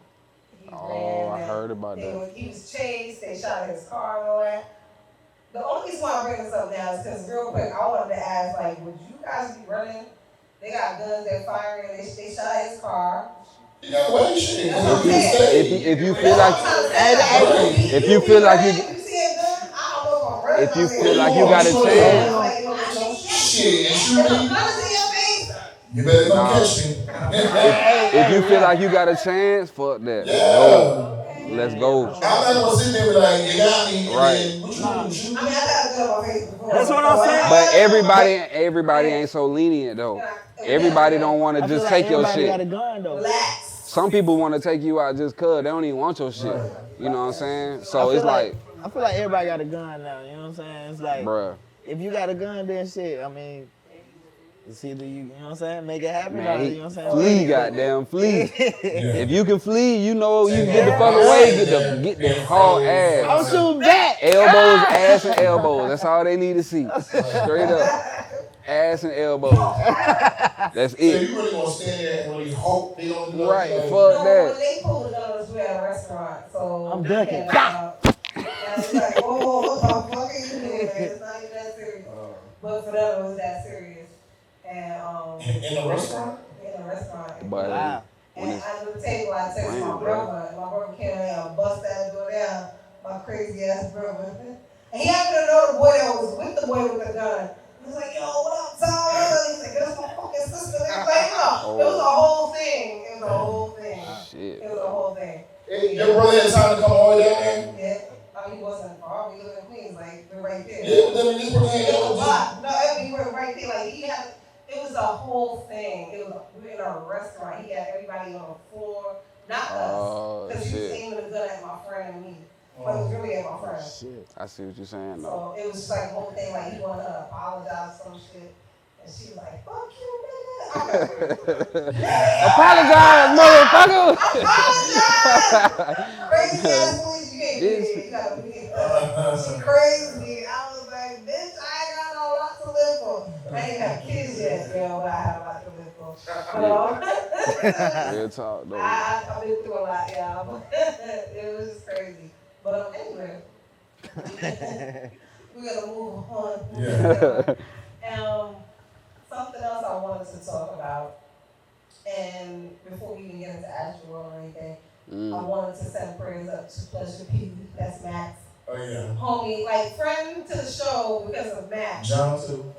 He Oh, ran I heard about and that. He was chased. They shot at his car and all that. The only reason why I bring this up now is because real quick, I wanted to ask, like, would you guys be running? They got guns, they're firing, they shot at his car. You got away shit. That's what I'm saying. If you feel like If you feel like you see a gun, I don't know if I'm running. if you feel like you got a chance, Shit, and shoot If a me. gun is in your face, You better not catch me. if you feel like you got a chance, fuck that. Yeah. Let's go. I'm not gonna sit there and be like, you got me. Right. And then, what you gonna shoot me? I mean, I got a gun on my face before. That's what I'm saying. But everybody ain't so lenient though. Everybody don't want to I feel just like take your everybody got a shit. gun though. Relax. Some people want to take you out just cause they don't even want your shit. You know what I'm saying? So it's like, I feel like everybody got a gun now. You know what I'm saying? It's like, bruh. if you got a gun, then shit. I mean, It's either you know what I'm saying, make it happen, or Man, you know what I'm saying. flee, goddamn, flee. Yeah. If you can flee, you know you get the fuck away, get the hard ass. I'm shooting back. Elbows, ass, and elbows. That's all they need to see. Straight up. Ass and elbows. That's So it. you really gonna stand there and really hope they don't do Right, nothing? fuck No, that. when they pulled the guns, we at a restaurant, so I'm we ducking. had, and it's like, oh, what the fuck are you doing? It's not even that serious. But for them, it was that serious. And In the restaurant? in a restaurant. But Wow. when And it's under the table, I texted my brother. My brother came in and bust that door down. My crazy ass brother. And he happened to know the boy that was with the boy with the gun. He was like, yo, what up, Tom? He's like, that's my fucking sister. They was like, no. It was a whole thing. It was a whole thing. shit. It was a whole thing. Your brother had time to come all the way down there? Yeah. I mean, he wasn't far. We lived in Queens. Like, we're right there. Yeah, but then this brother had It was a that lot. No, we were right there. Like, he had, it was a whole thing. It was, we were in a restaurant. He had everybody on the floor. Not us. Oh, Because he was shit. aiming the gun at my friend and me. But it was really at my friend. Shit. I see what you're saying, though. So it was just like the whole thing, like he wanted her to apologize for some shit. And she was like, fuck you, nigga. Apologize, motherfucker! Crazy ass police, you can't do it. You gotta be she crazy. I was like, bitch, I ain't got no lot to live for. I ain't have kids yet, girl, but I have a lot to live for. Real talk, though. I've been through a lot, yeah. It was just crazy. But anyway, we gotta move on. Yeah. Something else I wanted to talk about, and before we even get into Astro or anything, I wanted to send prayers up to Pleasure P. That's Max. Oh, yeah. Homie, like friend to the show because of Max. John, too.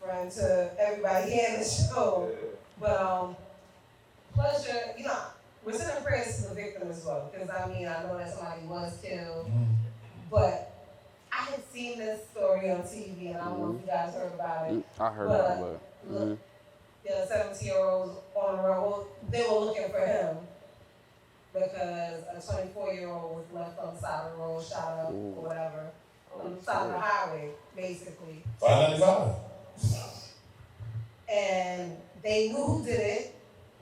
Friend to everybody here in the show. But Pleasure, you know, we're sending prayers to the victim as well, because I mean, I know that somebody was killed, but I had seen this story on TV, and I don't know if you guys heard about it. I heard about it. Look, the 17-year-olds on the road, well, they were looking for him because a 24-year-old was left on the side of the road, shot up or whatever, on the side of the highway, basically. 595. And they knew who did it.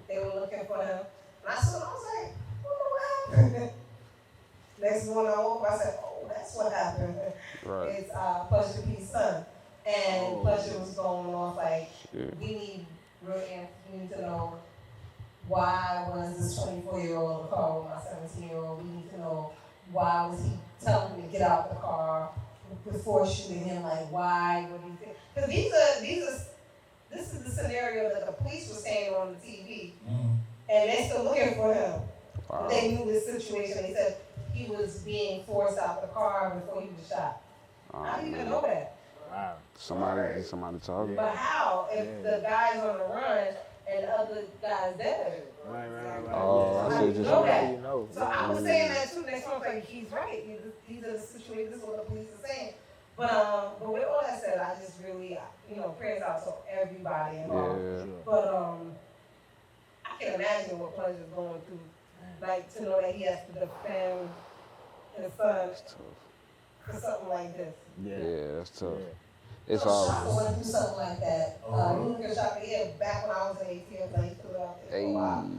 They were looking for him. And I saw him, I was like, what happened? Next morning I woke up, I said, oh, that's what happened. Right. It's Pleasure P's son. And Pleasure was going off like, we need real answers. We need to know why was this 24-year-old in the car with my 17-year-old. We need to know why was he telling him to get out the car before shooting him. Like, why would he think? Because this is the scenario that the police were saying on the TV. And they're still looking for him. Wow. They knew this situation. They said he was being forced out the car before he was shot. I didn't even know that. Wow. Somebody talking. But how? If the guy's on the run and the other guy's dead. Right. Oh, I see what you're Know that. saying. So I was saying that too. Next month, like he's right. These are the situations. This is what the police are saying. But with all that said, I just really, prayers out to everybody involved. Yeah. But I can imagine what Pleasure's going through. Like to know that he has to defend his son for something like this. Yeah, that's tough. It's I all. went through something like that. Luca shot me here back when I was in ATLiens. I used to live out there for a while.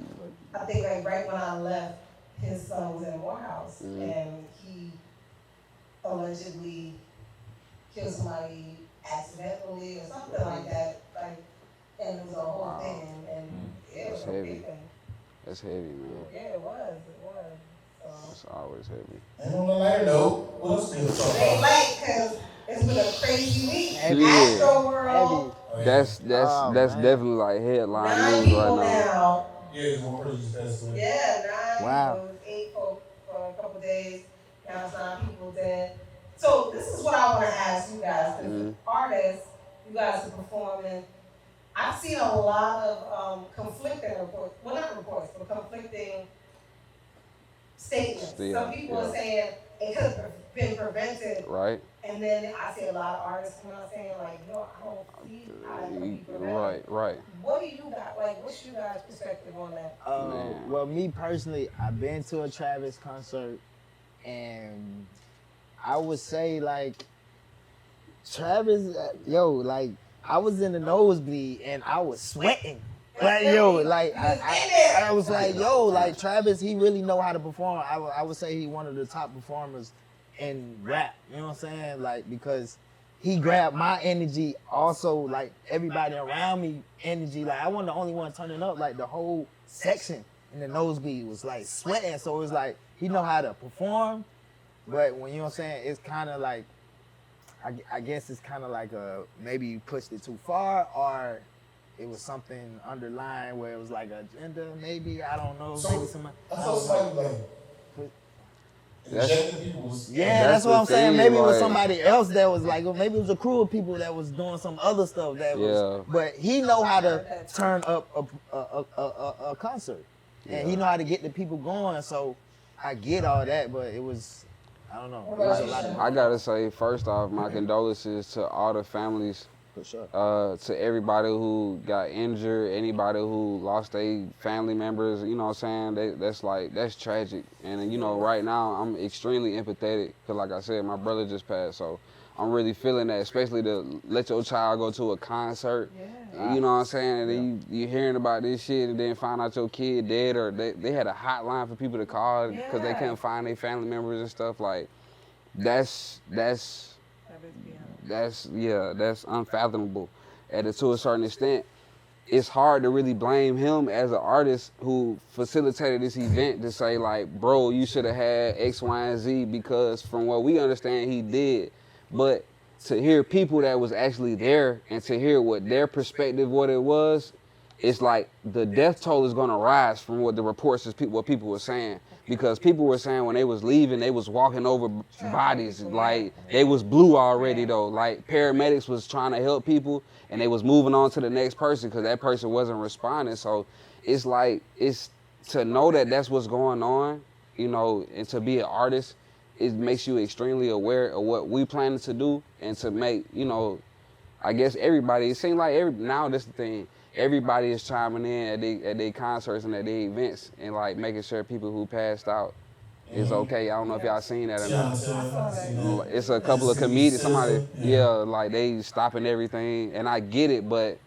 I think like right when I left, his son was in Morehouse, and he allegedly killed somebody accidentally or something like that. Like, and it was a whole thing, and it was That's a heavy. big thing. That's heavy, man. Yeah, it was. It's always heavy. And on the lighter note, what else do you talk It ain't about? light because it's been a crazy week. Yeah. Astro World. That's definitely like headline 9 news people right now. now. Yeah, it's one person just passed away. Yeah, 9 Wow. people. It was 8 for a couple days. Now it's 9 people dead. So this is what I want to ask you guys. Because artists, you guys are performing. I've seen a lot of conflicting reports. Well, not reports, but conflicting statements. Some people are saying it could have been prevented. Right. And then I see a lot of artists come out saying like, I don't see how it could be prevented. Right. What do you got? Like, what's you guys' perspective on that? Well, me personally, I've been to a Travis concert, and I would say like Travis, I was in the nosebleed and I was sweating. Like yo, like I was like yo, like Travis, he really know how to perform. I would say he one of the top performers in rap. You know what I'm saying? Like because he grabbed my energy, also like everybody around me energy. Like I wasn't the only one turning up. Like the whole section in the nosebleed was like sweating. So it was like he know how to perform, but when you know what I'm saying, it's kind of like I guess it's kind of like maybe you pushed it too far or it was something underlying where it was like an agenda, maybe I don't know. So, maybe somebody. I saw somebody like injecting people. Yeah, that's the what I'm saying. thing, Maybe it was like- somebody else that was like, or maybe it was a crew of people that was doing some other stuff that was. Yeah. But he know how to turn up a concert, and he know how to get the people going. So I get all that, but it was, I don't know. It was a lot of. I gotta say, first off, my condolences to all the families, For sure. to everybody who got injured, anybody who lost their family members. You know what I'm saying? That's tragic. And you know, right now I'm extremely empathetic because, like I said, my brother just passed, so I'm really feeling that. Especially to let your child go to a concert. Yeah. You know what I'm saying? And then you hearing about this shit and then find out your kid dead, or they had a hotline for people to call because they Yeah. couldn't find their family members and stuff. Like that's unfathomable. And to a certain extent, it's hard to really blame him as an artist who facilitated this event to say like, bro, you should have had X, Y, and Z, because from what we understand, he did. But to hear people that was actually there and to hear what their perspective, what it was, it's like the death toll is gonna rise from what the reports is, what people were saying. Because people were saying when they was leaving, they was walking over bodies, like they was blue already though. Like paramedics was trying to help people and they was moving on to the next person because that person wasn't responding. So it's like, it's to know that that's what's going on, you know, and to be an artist, it makes you extremely aware of what we planning to do and to make, you know, I guess everybody, it seems like now this is the thing, everybody is chiming in at their concerts and at their events and like making sure people who passed out is okay. I don't know if y'all seen that or not. It's a couple of comedians, somebody, like they stopping everything, and I get it, but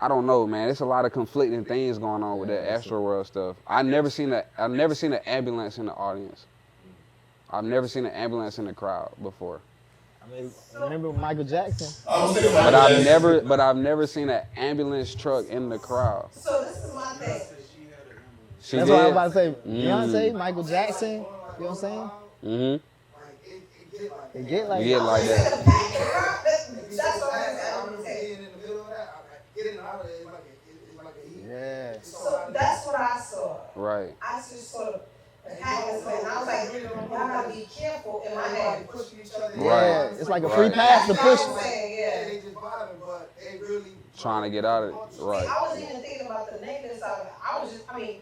I don't know, man. It's a lot of conflicting things going on with that Astroworld stuff. I've never seen an ambulance in the audience. I've never seen an ambulance in the crowd before. I mean, remember Michael Jackson? I was thinking about But I've never seen an ambulance truck in the crowd. So this is my thing. She That's did. what I was about to say. Beyonce, Michael Jackson, you know what I'm saying? Mm-hmm. It get like You get like that. That's what I'm saying. Yeah. So that's what I saw. Right. I just sort of attacked this man. I was like, y'all gotta be careful in my head. Yeah, it's like a free pass to push. That's what I'm saying, yeah. Trying to get out of it. See, Right. I wasn't even thinking about the negative side of it. I mean,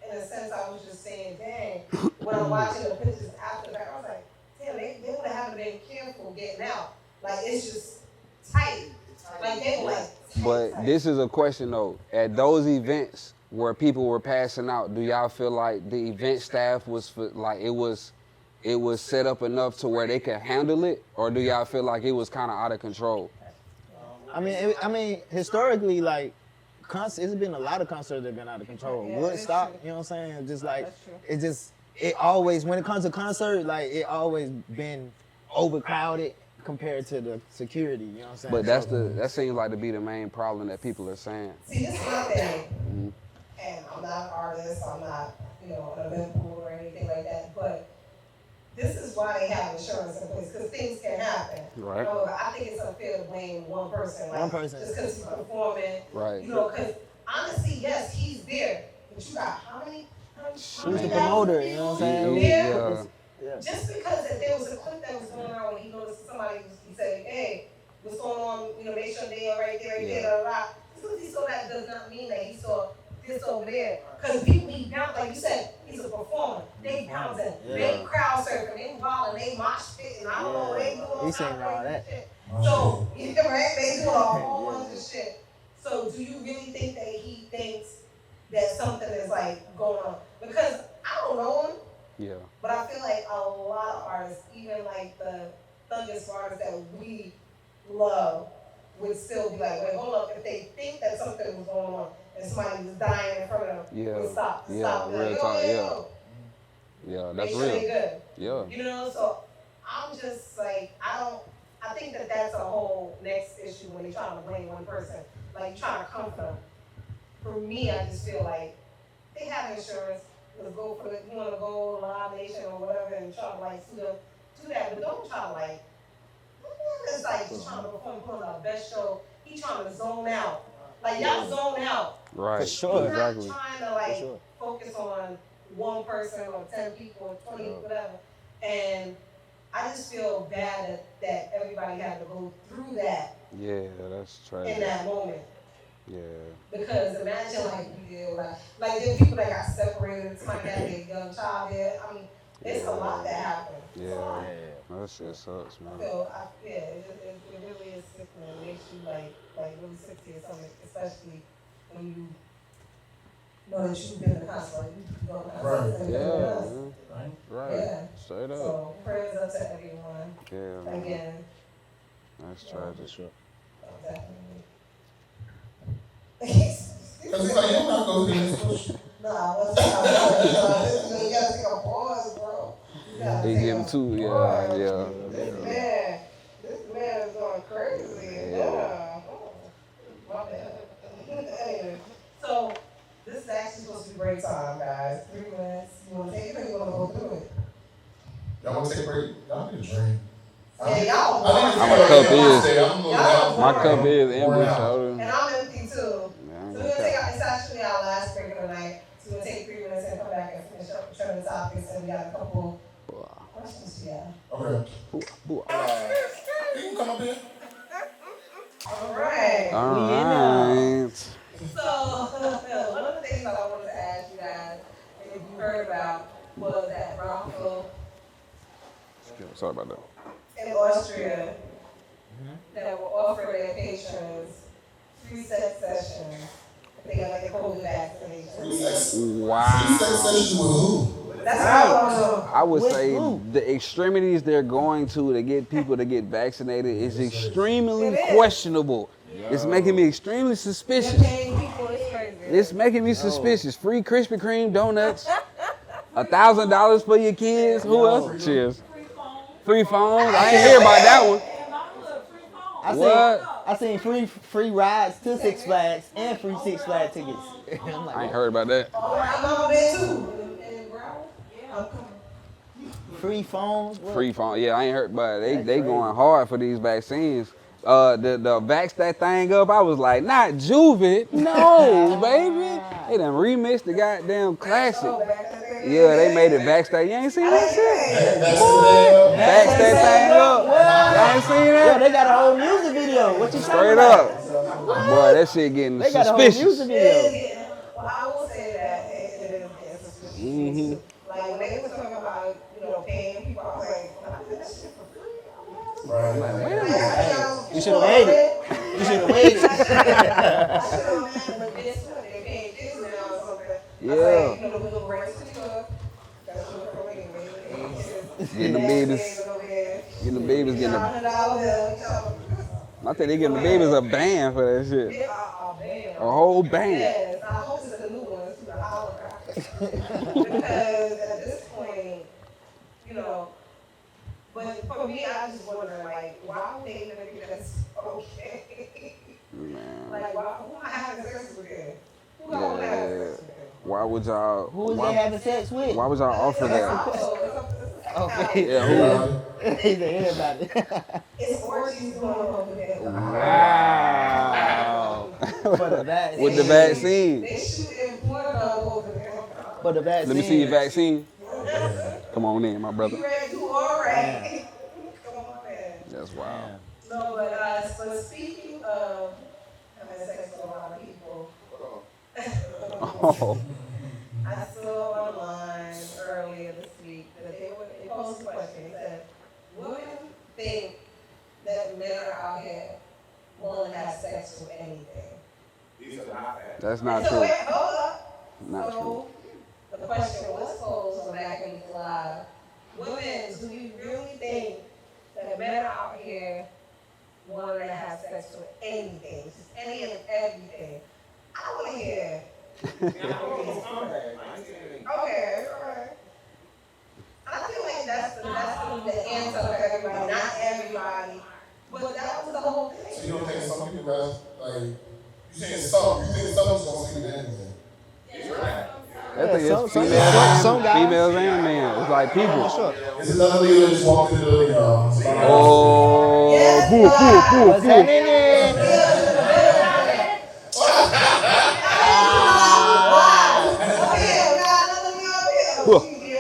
in a sense, I was just saying, dang, when I'm watching the pictures after that, I was like, damn, they would have been careful getting out. Like, it's just tight. Like, they were like, But this is a question though. At those events where people were passing out, do y'all feel like the event staff was it was set up enough to where they could handle it, or do y'all feel like it was kind of out of control? I mean, historically, like, it's been a lot of concerts that have been out of control. Yeah, Woodstock, that's you know what I'm saying? Just like, That's true. it always, when it comes to concert, like, it always been overcrowded compared to the security, you know what I'm saying? But that seems like to be the main problem that people are saying. see, this is my thing. And I'm not an artist, I'm not, an event planner or anything like that, but this is why they have insurance in place, because things can happen. Right. I think it's unfair to blame one person. Like, One person. Just because he's performing. Right. Because honestly, yes, he's there, but you got how many Who's the promoter, you know what I'm saying? Yeah. Yeah. Just because if there was a clip that was going on when he noticed somebody, he said, hey, what's going on, make sure they are right there, da, da, da. Just because he saw that does not mean that he saw this over there. Because people, he bounce, like you said, he's a performer. They bouncing, they crowd surfing, they wilding, they mosh pitting, I don't know what they doing. He seen all that. Shit. So, right, they doing a whole bunch of shit. So do you really think that he thinks that something is like going on? Because I don't know him. Yeah. But I feel like a lot of artists, even like the thuggish artists that we love, would still be like, wait, hold up. If they think that something was going on and somebody was dying in front of them, would stop. Yeah, Stop. Be real like, talk, yo. Yeah, Make that's sure they real. good. Yeah. You know, so I'm just like, I think that that's a whole next issue when they trying to blame one person. Like, trying to comfort them. For me, I just feel like they have insurance. Let's go for you want to go Live Nation or whatever and try to like sue them. Do that, but don't try to like, it's like just trying to perform, put on the best show. He trying to zone out. Like, y'all zone out. Right. For sure. He's not Exactly. trying to like sure. focus on one person or 10 people or 20, whatever. And I just feel bad that everybody had to go through that Yeah, that's tragic. in that moment. Yeah. Because imagine like you did, like there people that got separated, somebody had a young child there. I mean, it's a lot that happened. Yeah. That shit sucks, man. So it really is sickening. It makes you like really sick to your stomach, especially when you know that you've been in the hospital. You go to the hospital. Yeah, man. Right. Yeah. Straight up. So prayers up to everyone. Yeah, man. Again. That's tragic. Sure. Definitely. Because it's like, you don't have to go through this push. Nah, what's up? You gotta take a pause, bro. He give him two, yeah. This man is going crazy. Yeah. My bad. Anyway, so this is actually supposed to be break time, guys. 3 minutes. You want to take it or you want to go through it? Y'all want to take a break? Y'all need a drink. Yeah, y'all. My cup is empty, shoulder. And I'm empty too. So we're gonna take it's actually our last break of the night. So we'll take 3 minutes and come back and finish up the topics. And we got a couple questions here. Okay. You can come up here. All right. So one of the things that I wanted to ask you guys, if you heard about, was that Rocko Sorry about that. in Austria that will offer their patrons free sex sessions if they got like a COVID vaccination. Wow. Sessions with who? That's what I want to know. I would say the extremities they're going to get people to get vaccinated is extremely questionable. It's making me extremely suspicious. Paying people is crazy. It's making me suspicious. Free Krispy Kreme donuts, $1,000 for your kids. Who else? Cheers. Free phones. I ain't hear about that one. I seen free rides to Six Flags and free Six Flags tickets. I'm like, I ain't heard about that. I'm over there too. free phones. What? Free phone. Yeah, I ain't heard, but they going hard for these vaccines. The vax that thing up, I was like, not Juvid, no, baby. They done remixed the goddamn classic. Yeah, they made it vax that. You ain't seen that shit? Vax that thing up. You ain't seen that? Yeah, they got a whole music video. What you Straight talking about? up. Boy, that shit getting They got a whole suspicious. music video. Well, I will say that it is getting suspicious. Like when they was talking about, paying people, I was like, that shit for free. Right. You should have waited. You should have waited. Yeah. Getting the babies. Getting the babies. Getting the. I think they getting the babies a band for that shit. A whole band. Yes, I hope it's a new one. It's a holographic. Because at this point, but for me, I just wonder, like, why would they even think that's okay? Man. Like, who am I having sex with again? Who am I having sex with again? Why would y'all? Who was they having sex with? Why would y'all offer that? Okay. Yeah, who? He said everybody. It's orgies going on over there. Wow. For the vaccine. With the vaccine. They shoot in Florida over there. For the vaccine. Let me see your vaccine. Come on in, my brother. You ready to do all right? Come on, man. That's wild. No, but speaking of having sex with a lot of people, Oh. I saw online earlier this week that they posted a question. They said, women think that men are out here willing to have sex with anything. These are not bad. That's not So true. wait, hold up. Not true. So the question was posed on Back in the Live. Women, do you really think that men are out here wanting to have sex with anything, just any and everything. I want to hear. Okay, all right. I feel like that's the answer for everybody, not everybody, but that was the whole So thing. you don't think some people guys, like, you think someone's gonna sleep with anything? I think some- it's some- females, some guys. females and men. It's like people. Sure. It's another nigga that just walked into the building, y'all. Oh, Yes, boo, boo, boo, What's boo. happening?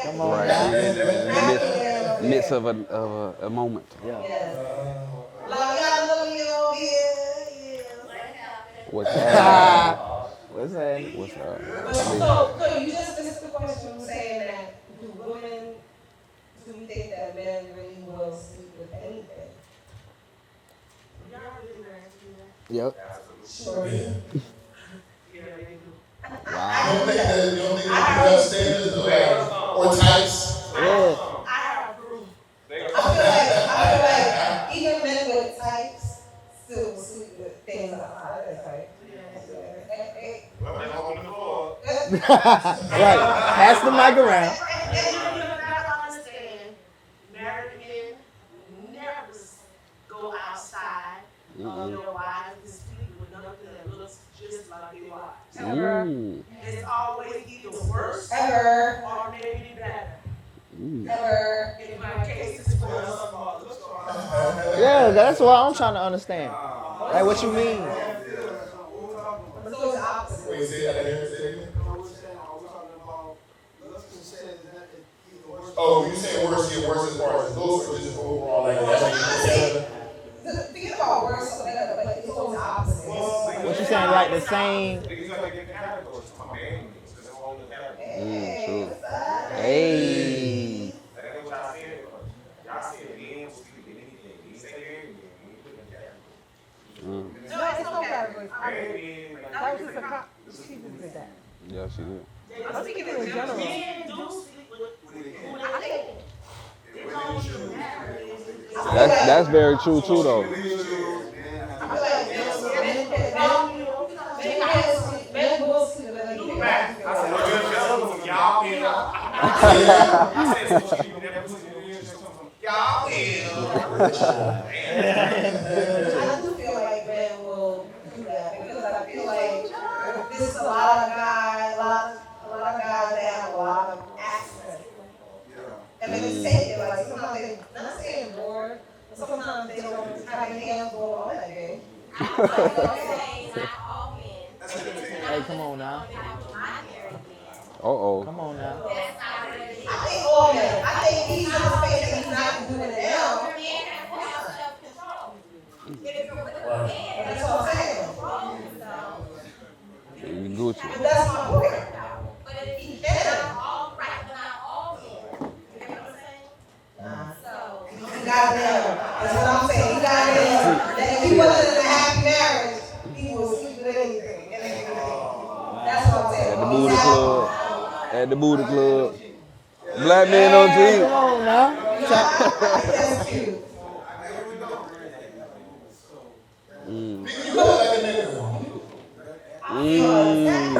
Come on, Right. now. In the midst of a moment. What's happening? What's happening? What's up? So you just missed the question saying that do we think that men really will sleep with anything? Yep. Sure. You don't think that people have standards or types? Yeah. I feel like even men with types still will sleep with things outside of their type. Right. Pass the mic around. Understand, married men never go outside of their wives and sleep with nothing that looks just like their wives. It's always either worse Ever. or maybe better. Ever. In my case, it's worse. Yeah, that's what I'm trying to understand. Like, what you mean? But so it's opposite. Wait, say that again, say that again. Oh, you saying worse get worse as far as looks or just overall like that? Forget about worse or better, but it's always opposite. What you saying? Like the same? True. Hey. No, it's no category. That was just a cop. She just did that. Yeah, she did. I'm speaking in general. Men do sleep with who they think. That's very true too, though. Men will sleep with anything. I do feel like men will do that because I feel like there's a lot of guys that have a lot of access. And they just take it like sometimes they not saying bored, but sometimes they don't have anything else going on that day. Hey, come on now. Uh-oh. Come on now. I think all men. I think he's in the space that he's not doing it now. That's what I'm saying. You Gucci. But that's my point. But if he can, goddamn, that's what I'm saying. He goddamn, that if he wasn't in a happy marriage, he would sleep with anything and everything. That's what I'm saying. At the booty club. At the booty club. Black men on TV. Come on now. That's cute.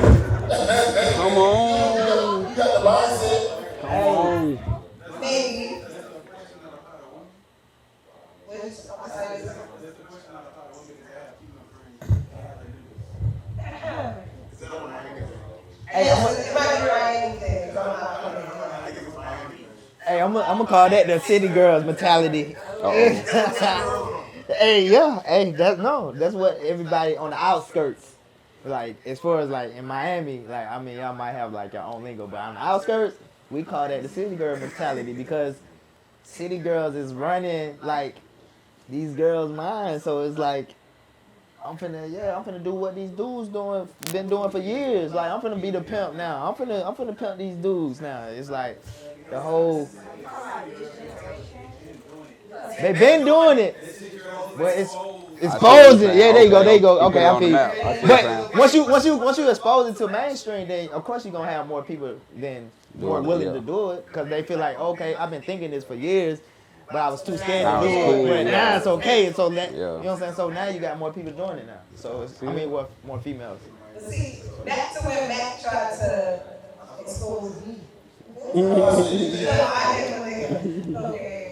Come on. You got the mindset. Come on. Maybe. Hey, I'm gonna call that the city girls mentality. Hey, yeah. Hey, that's what everybody on the outskirts. Like, as far as like in Miami, like I mean, y'all might have like your own lingo, but on the outskirts, we call that the city girl mentality because city girls is running like these girls' minds. So it's like I'm finna do what these dudes been doing for years. Like I'm finna be the pimp now. I'm finna pimp these dudes now. It's like the whole they been doing it, but it's exposing. Yeah, there you go. Okay, I feel. But once you expose it to mainstream, then of course you're gonna have more people more willing to do it because they feel like, okay, I've been thinking this for years. but I was too scared Now to it's do cool, it. But yeah. now it's okay. So that, Yeah. you know what I'm saying? So now you got more people doing it now. So it's, I mean, more females. See, that's when Mac tried to expose me. Okay,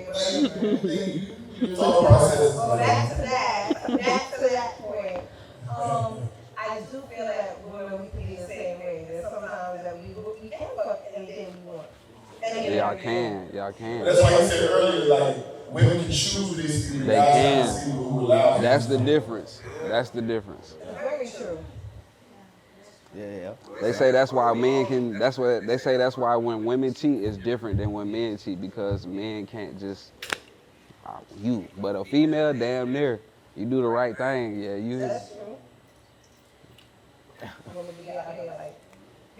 whatever. It's all process. So back to that point. I do feel that women we can be the same way. There's sometimes that we can fuck anything we want. Y'all can. That's why I said earlier, like, women can choose this. They can. Who allow That's the difference. Very true. Yeah. They say that's why men can. That's what they say. That's why when women cheat, it's different than when men cheat because men can't just you. But a female, damn near, you do the right thing. Yeah, you. That's true. Women be out here like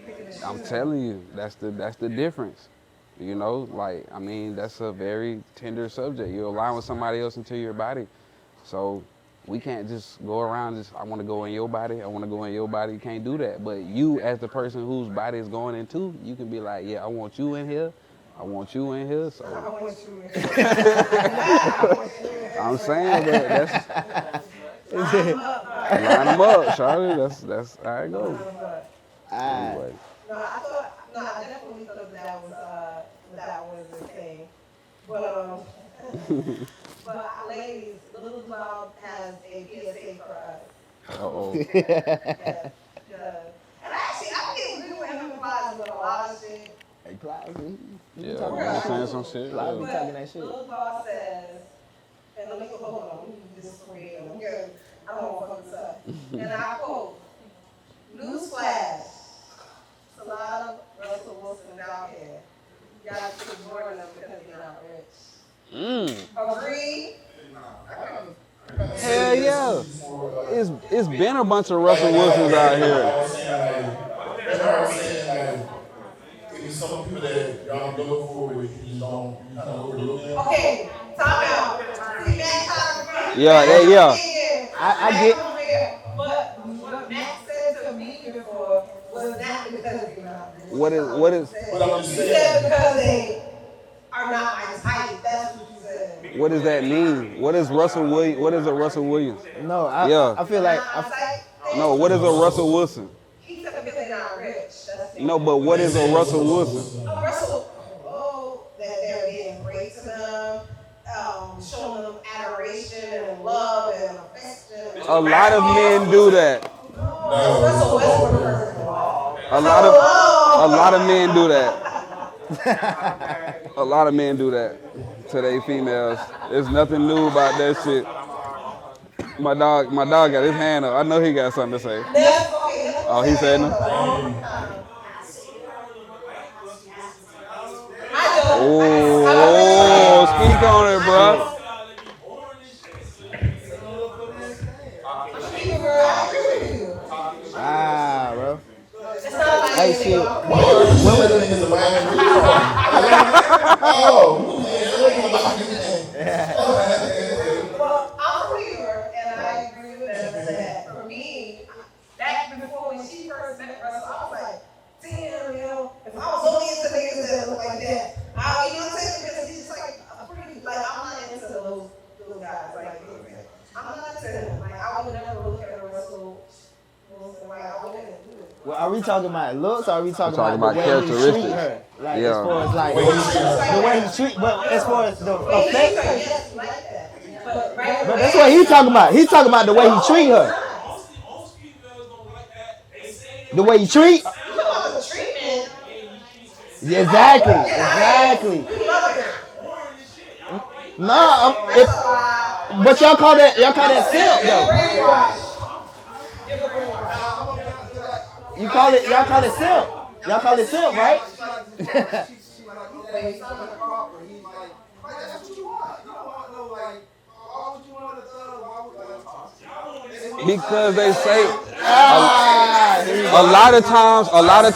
picking and I'm choosing. telling you, that's the difference. You know, like I mean, that's a very tender subject. You're allowing somebody else into your body, so. We can't just go around I want to go in your body, I want to go in your body. You can't do that. But you, as the person whose body is going into, you can be like, yeah, I want you in here. I want you in here. So I want you in here. I'm saying that line them up, Charlie. That's how it goes. Anyway. I definitely thought that was the thing. But ladies, Little Dog has a PSA for us. Uh-oh. Yeah. And actually, I think we went in with a lot of shit. Hey, Plies, Yeah, you saying some shit. Plies, we talking that shit. Little Dog says, and let me hold on, this is crazy. I don't want to fuck this up. And I quote, newsflash, it's a lot of Russell Wilsons out here. You gotta keep ignoring them because they're not rich. Agree? Hell yeah. It's been a bunch of Russell Wilsons out here. That's why I'm saying, like, it's some people that y'all go for, but you just don't, you kind of overlook them. Okay, time out. See, Matt Yeah. I get. But what Matt said to me before was not because they're not rich. What is But I'm just You saying. said because they are not my type. That's what you said. what does that mean? What is Russell Williams? What is a Russell Williams? No, Yeah. I feel like. No, what is a Russell Wilson? He said because they're not rich. That's the No, but what is a Russell Wilson? Russell, that they're being great to them, showing them adoration and love and affection. A lot of men do that. Russell Westbrook. A lot of men do that. A lot of men do that to their females. There's nothing new about that shit. My dog got his hand up. I know he got something to say. Oh, he said no? Oh, speak on it, bro. Ah, bro. Hey, shit. When was the niggas in Miami? Oh, well, I'm clear, and I agree with them that for me, back before when she first met Russell, I was like, damn, if I was only into niggas that look like that, you know what I'm saying? Because he's like a pretty, like, I'm not into those guys, like, I'm not into him. Like, I would never look at a Russell Wilson, like, I wouldn't do it. Well, are we talking about looks or are we talking We're talking about the about way he treat characteristics. her? Like, Yeah. as far as like the way he treat, but as far as the effect, Yes, like that. but that's what he talking about. He's talking about the way he treat her. The way he treat. Yeah, exactly. But y'all call that simp though. Y'all call it simp. Y'all call it simp, right? Because they say a lot of times women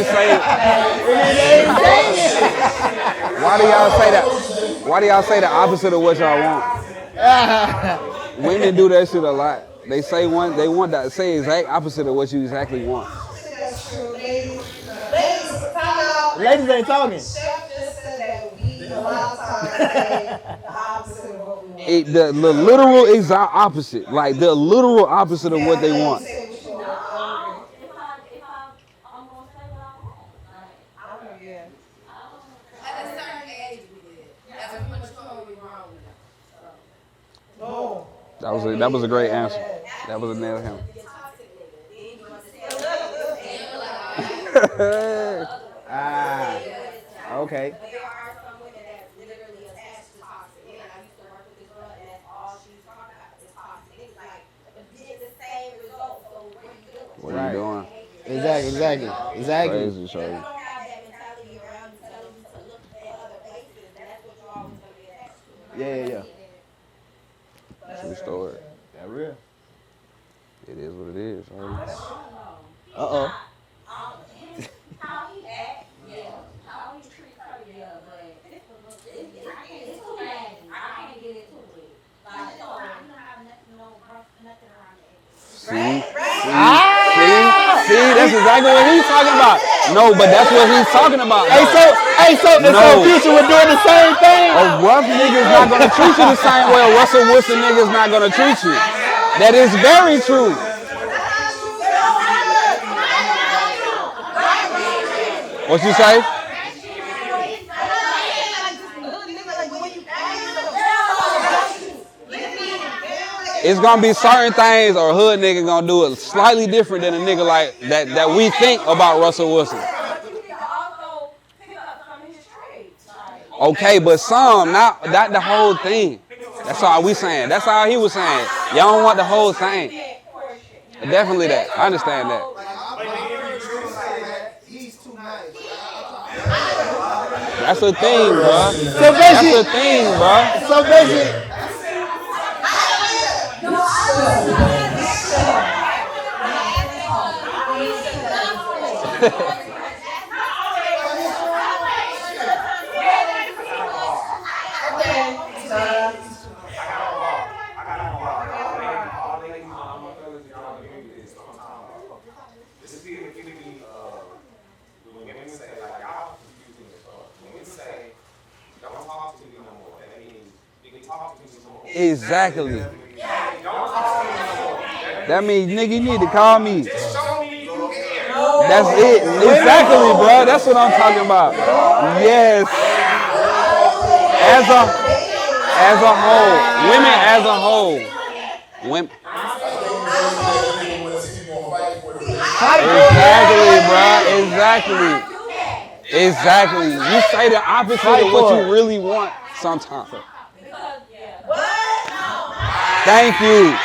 say why do y'all say the opposite of what y'all want? Women do that shit a lot. They say they want that say exact opposite of what you exactly want. That's true, ladies. Ladies, time out. Ladies ain't talking. Chef just said that we don't lot of times say the opposite of what we want. The literal exact opposite, like the literal opposite of what they want. Say what you want. I I'm gonna say what I want. Like, agree. Yeah. at a certain age, we did. As we mature, we grown now. No. That was a great answer. That was a nail him. Okay. But there are some women that literally attached to toxic. Yeah, I used to work with this girl, and that's all she's talking about is toxic. It's like, get the same result, so what are you doing? What are you doing? Exactly. Crazy, shorty. If you don't have that mentality around you telling you to look at other places, that's what you're always going to be attached to. Yeah. True story. That real. It is what it is. Shorty. Uh-oh. How he act, yeah. How he treat her, yeah. But it's too bad. I can't get into it. Like, no, I'm not having nothing around the edges. See, that's exactly what he's talking about. No, but that's what he's talking about. So Future was doing the same thing. A rough nigga's not gonna treat you the same way a Russell Wilson nigga's not gonna treat you. That is very true. What you say? It's gonna be certain things or hood nigga gonna do it slightly different than a nigga like that we think about Russell Wilson. Okay, but some, not the whole thing. That's all we saying. That's all he was saying. Y'all don't want the whole thing. Definitely that. I understand that. That's a thing, bro. That's a thing, bro. So basically, Exactly. That means, nigga, you need to call me. That's it. Exactly, bro. That's what I'm talking about. Yes. As a whole. Women as a whole. Women. Exactly, bro. Exactly. You say the opposite of what you really want sometimes. Thank you.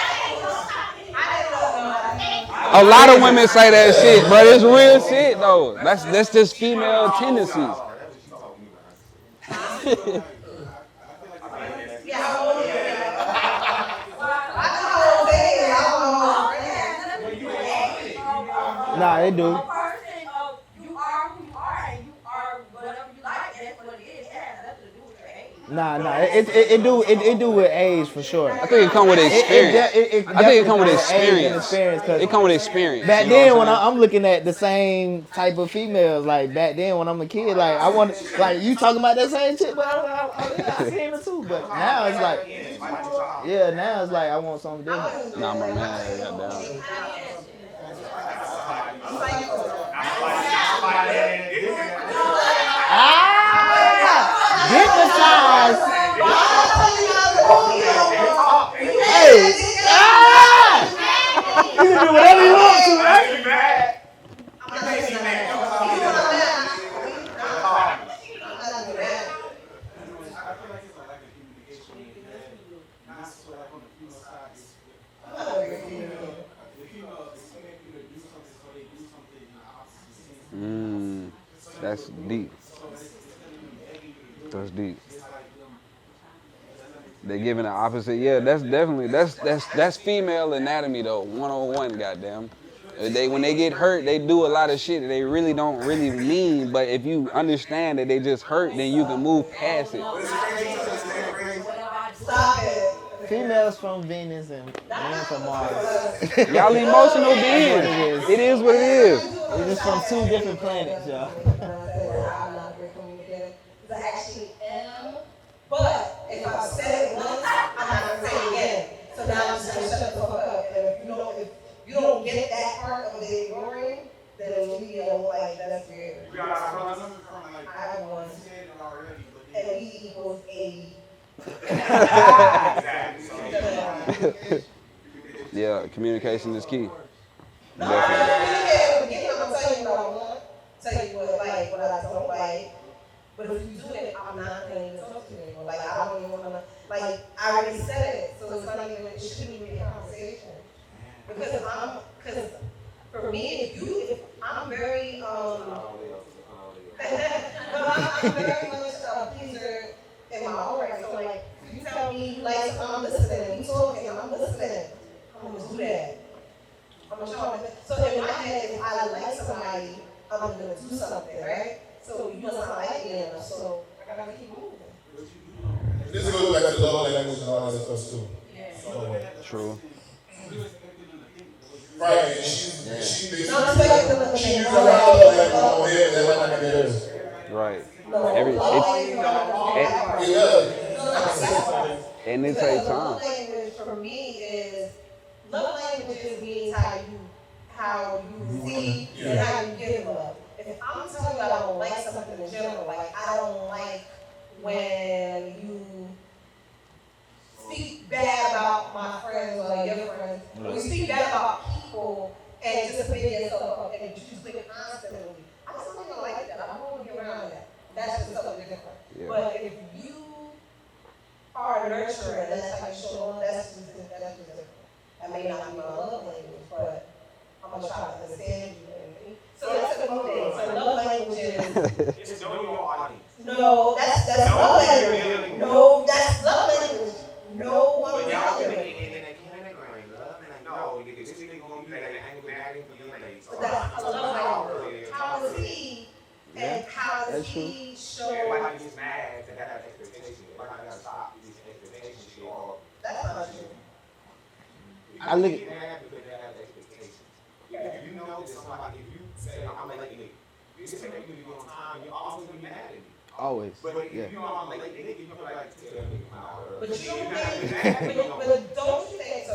A lot of women say that shit, but it's real shit though. That's just female tendencies. nah, they do. You are who you are, and you are whatever you like. That's what it is. It has nothing to do with your age. Nah, it do with age for sure. I think it come with experience. I think it come with experience. It come with experience. Back then, when I'm looking at the same type of females, like back then when I'm a kid, like I want, like you talking about that same shit, but I seen it too. But now it's like, yeah, now it's like I want something different. Nah, my man, goddamn. Hypnotized. You can do whatever you want to, right? That's deep. That's deep. They giving the opposite. Yeah, that's definitely that's female anatomy though. 101, goddamn. When they get hurt, they do a lot of shit that they really don't really mean. But if you understand that they just hurt, then you can move past it. Stop it. Females from Venus and men from Mars. Y'all emotional beings. It is what it is. We're just from two different planets, y'all. I'm not a great communicator. But actually, if I said it once, I'm not gonna say it again. So now I'm just gonna shut the fuck up. And if you don't get that part of the ignoring, then leave me alone. Like that's weird. You got a lot of brothers from like I have one. you said it already, but And E equals 80. exactly. Yeah, communication is key. No, Definitely. I'm gonna tell you what I want. Tell you what I don't like. But if you do it, I'm not gonna even talk to you anymore. Like I don't even wanna. Like I already said it, so it's not even. It shouldn't even be a conversation. Because for me, if I'm very but I'm very much a pleaser in my own right. So like, you tell me you like, I'm listening. You talking, I'm listening. I'm gonna do that. I'm gonna try to. So in my head, if I like somebody, I'm gonna do something, right? So you must not like me enough. So I gotta keep moving. This is going back to the love language and all that stuff too. So, True. right, and she No, I'm saying she used her love language on her head, that might not be hers. Right. And it takes time. Love language for me is love language just means how you see and how you give love. If I'm telling you I don't like something in general, like I don't like when you speak bad about my friends or your friends, when you speak bad about people and just big yourself up and you just think constantly. I just don't like that. I don't want to be around that. That's just something different. Yeah. But if you are nurturing, that's how you show love, that's just different. That may not be my love language, but I'm gonna try to understand you. So that's a good thing. So love language is Just know your audience. no, that's love language. No, that's love language. No one But will y'all do can it. make it in that category. Love and like, no, nigga, this nigga gonna be like an angle bagging for you ladies. But that's love language. How is he? And how does he show? Everybody gets mad that have expectations. Everybody gotta stop these expectations shit. Or That's not true. I look get mad because they have expectations. If you know that somebody, if you say I'm a late nigga, you say that you be on time, you're always gonna be mad at me. always. But Yeah. if you know I'm a late nigga, you're like, tell me how. But you don't think, but don't you think so?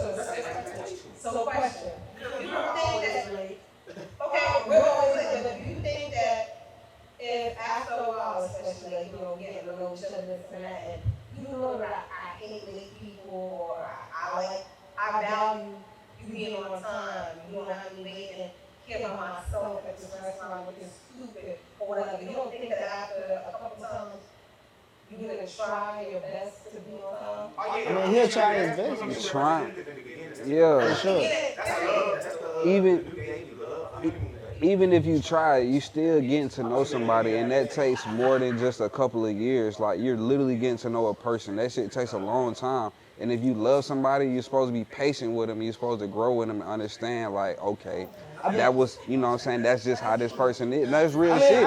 So question. You don't think that, okay, we're always late, but do you think that if after a while, especially like, getting to know each other this and that, and you know that I hate late people, or I value you being on time, you don't have me waiting here by myself at this restaurant looking stupid, or whatever. You don't think that after a couple times, you're gonna try your best to be on time? I mean, he'll try his best. Trying. Yeah. For sure. Even if you try, you still getting to know somebody, and that takes more than just a couple of years. Like, you're literally getting to know a person. That shit takes a long time. And if you love somebody, you're supposed to be patient with them. You're supposed to grow with them and understand, like, okay, that was, you know what I'm saying, that's just how this person is. That's real shit.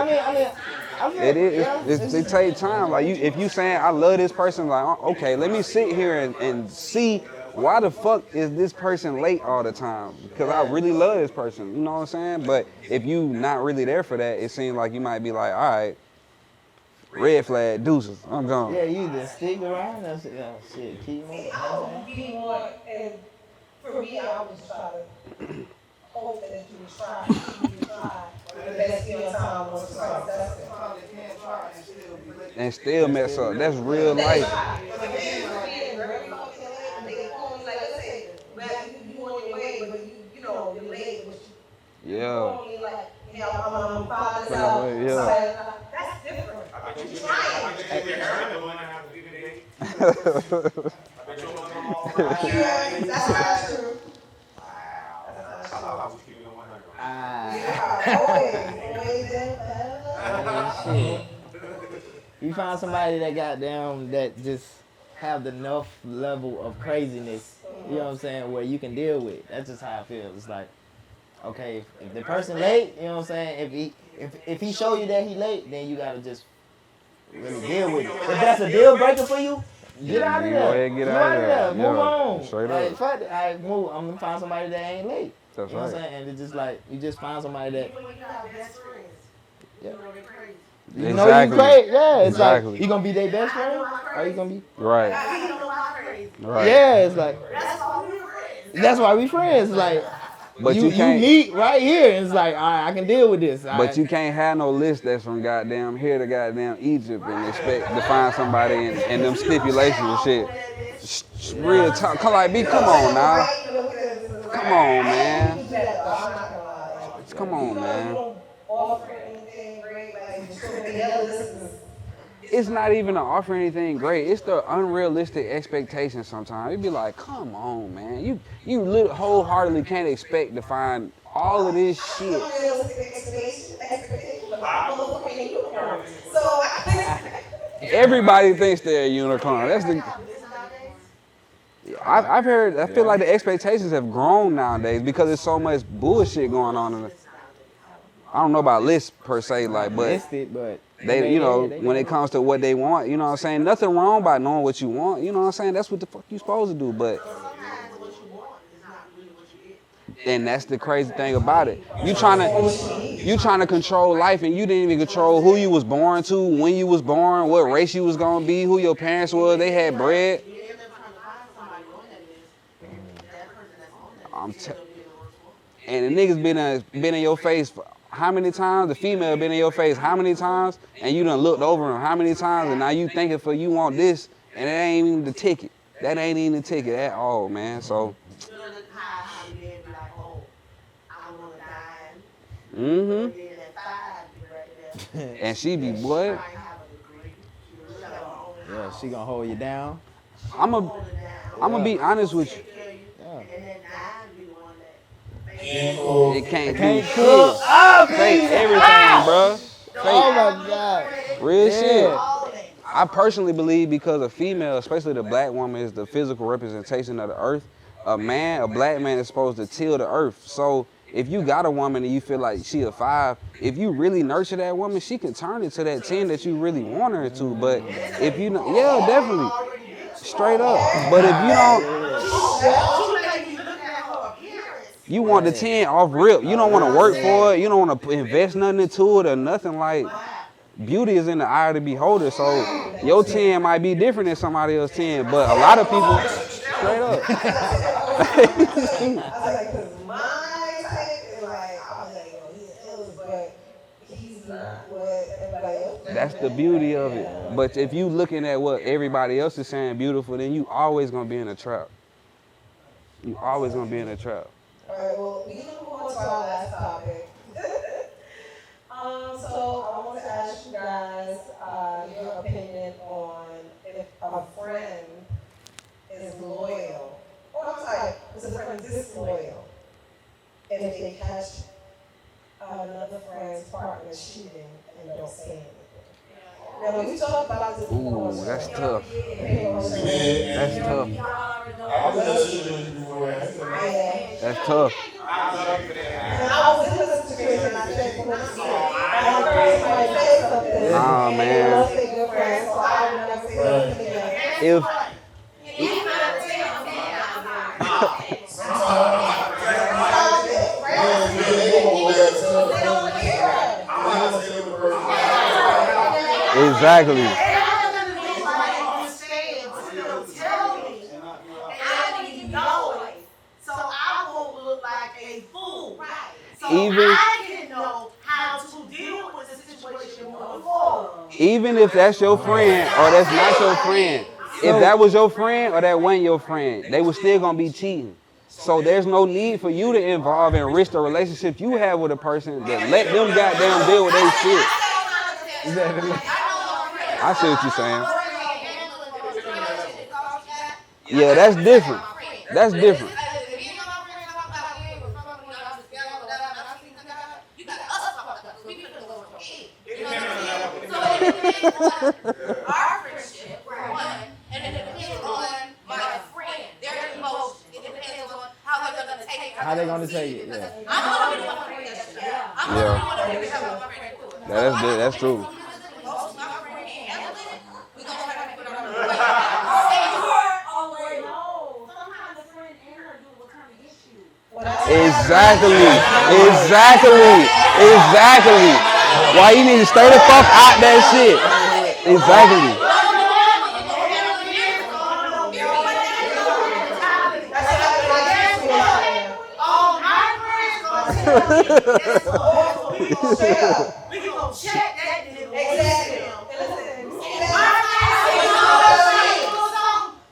It is. It takes time. Like, if you saying, I love this person, like, okay, let me sit here and see why the fuck is this person late all the time? Because I really love this person, you know what I'm saying? But if you not really there for that, it seems like you might be like, all right, red flag, deuces, I'm gone. Yeah, you just stick around and shit, keep moving. I would be more, and for me, I would try to hope that you would try the best of your time was successful. And still mess up. That's real life. Yeah. That's different. That's not true. Shit. You find somebody that goddamn that just have enough level of craziness, you know what I'm saying, where you can deal with. That's just how I feel. It's like, okay, if the person late, you know what I'm saying, if he show you that he late, then you gotta just really deal with it. If that's a deal breaker for you, get out of there. Go ahead, get out of there. Move on. Straight like, up. fuck it. I move. I'm gonna find somebody that ain't late. That's you know right. what I'm saying? And it's just like you just find somebody that. When you have best friends, Yeah. you know they're crazy. You know you crazy. Yeah, it's Exactly. like you gonna be their best friend, or you gonna be Right. He don't know I'm crazy. Right. yeah. It's like That's why we friends. that's why we friends. Like But you can't. meet right here. And it's like all right, I can deal with this. But you can't have no list that's from goddamn here to goddamn Egypt and expect to find somebody in them stipulations and shit. Real talk. Come on now. Come on, man. Come on, man. It's not even to offer anything great. It's the unrealistic expectations sometimes. It'd be like, come on, man. You wholeheartedly can't expect to find all of this shit. Everybody thinks they're a unicorn. That's the. I've heard. I feel like the expectations have grown nowadays because there's so much bullshit going on in it. I don't know about lists per se, like, but they, you know, when it comes to what they want, you know what I'm saying? Nothing wrong by knowing what you want, you know what I'm saying? That's what the fuck you supposed to do, but. And that's the crazy thing about it. You trying to control life, and you didn't even control who you was born to, when you was born, what race you was gonna be, who your parents were. They had bread. And the niggas been in your face for how many times? The female been in your face how many times? And you done looked over them how many times? And now you thinking for you want this, and it ain't even the ticket. That ain't even the ticket at all, man. So. Mm-hmm. And she be what? Yeah, she gonna hold you down. I'ma be honest with you. It can't do shit. Fake everything, bro. Fake. Oh my God. Real shit. I personally believe because a female, especially the black woman, is the physical representation of the earth. A black man is supposed to till the earth. So if you got a woman and you feel like she a 5, if you really nurture that woman, she can turn into that 10 that you really want her to. But if you know, yeah, definitely. Straight up. But if you don't, you want the 10 off rip. You don't want to work for it. You don't want to invest nothing into it or nothing. Like, beauty is in the eye of the beholder. So your 10 might be different than somebody else's 10. But a lot of people, straight up. That's the beauty of it. But if you looking at what everybody else is saying beautiful, then you always gonna be in a trap. You always gonna be in a trap. All right, well, we can move on to our last topic. So I want to ask you guys your opinion on if a friend is loyal, or I'm sorry, is a friend disloyal, and if they catch another friend's partner cheating and don't say anything. Now, when we talk about this, ooh, that's tough. That's tough. That's tough. Oh man. If exactly. Even if that's your friend or that's not your friend, if that was your friend or that wasn't your friend, they were still gonna be cheating. So there's no need for you to involve and risk the relationship you have with a person that let them goddamn deal with their shit. I see what you're saying. Yeah, that's different. That's different. Our friendship, one, and it depends on my friend, their emotions. It depends on how they're gonna take it. How they gonna take it? Yeah. I'm gonna be my friend. I'm gonna be my friend. That's true. Exactly. Why you need to stay the fuck out that shit? Exactly. We gonna check that nigga. Exactly.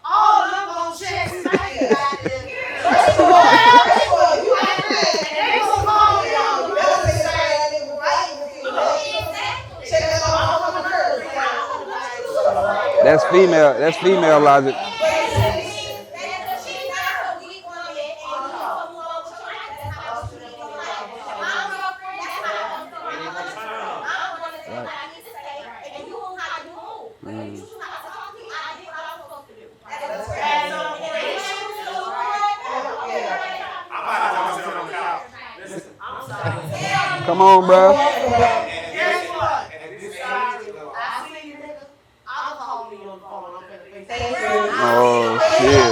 All of them gonna check the same goddamn. First of all, you ain't friends. And they gonna call me on. You better say that nigga right. Check that out on the curve. That's female. That's female logic. Come on, bro. Guess what? I see you nigga. I'll call me on the phone. Oh shit.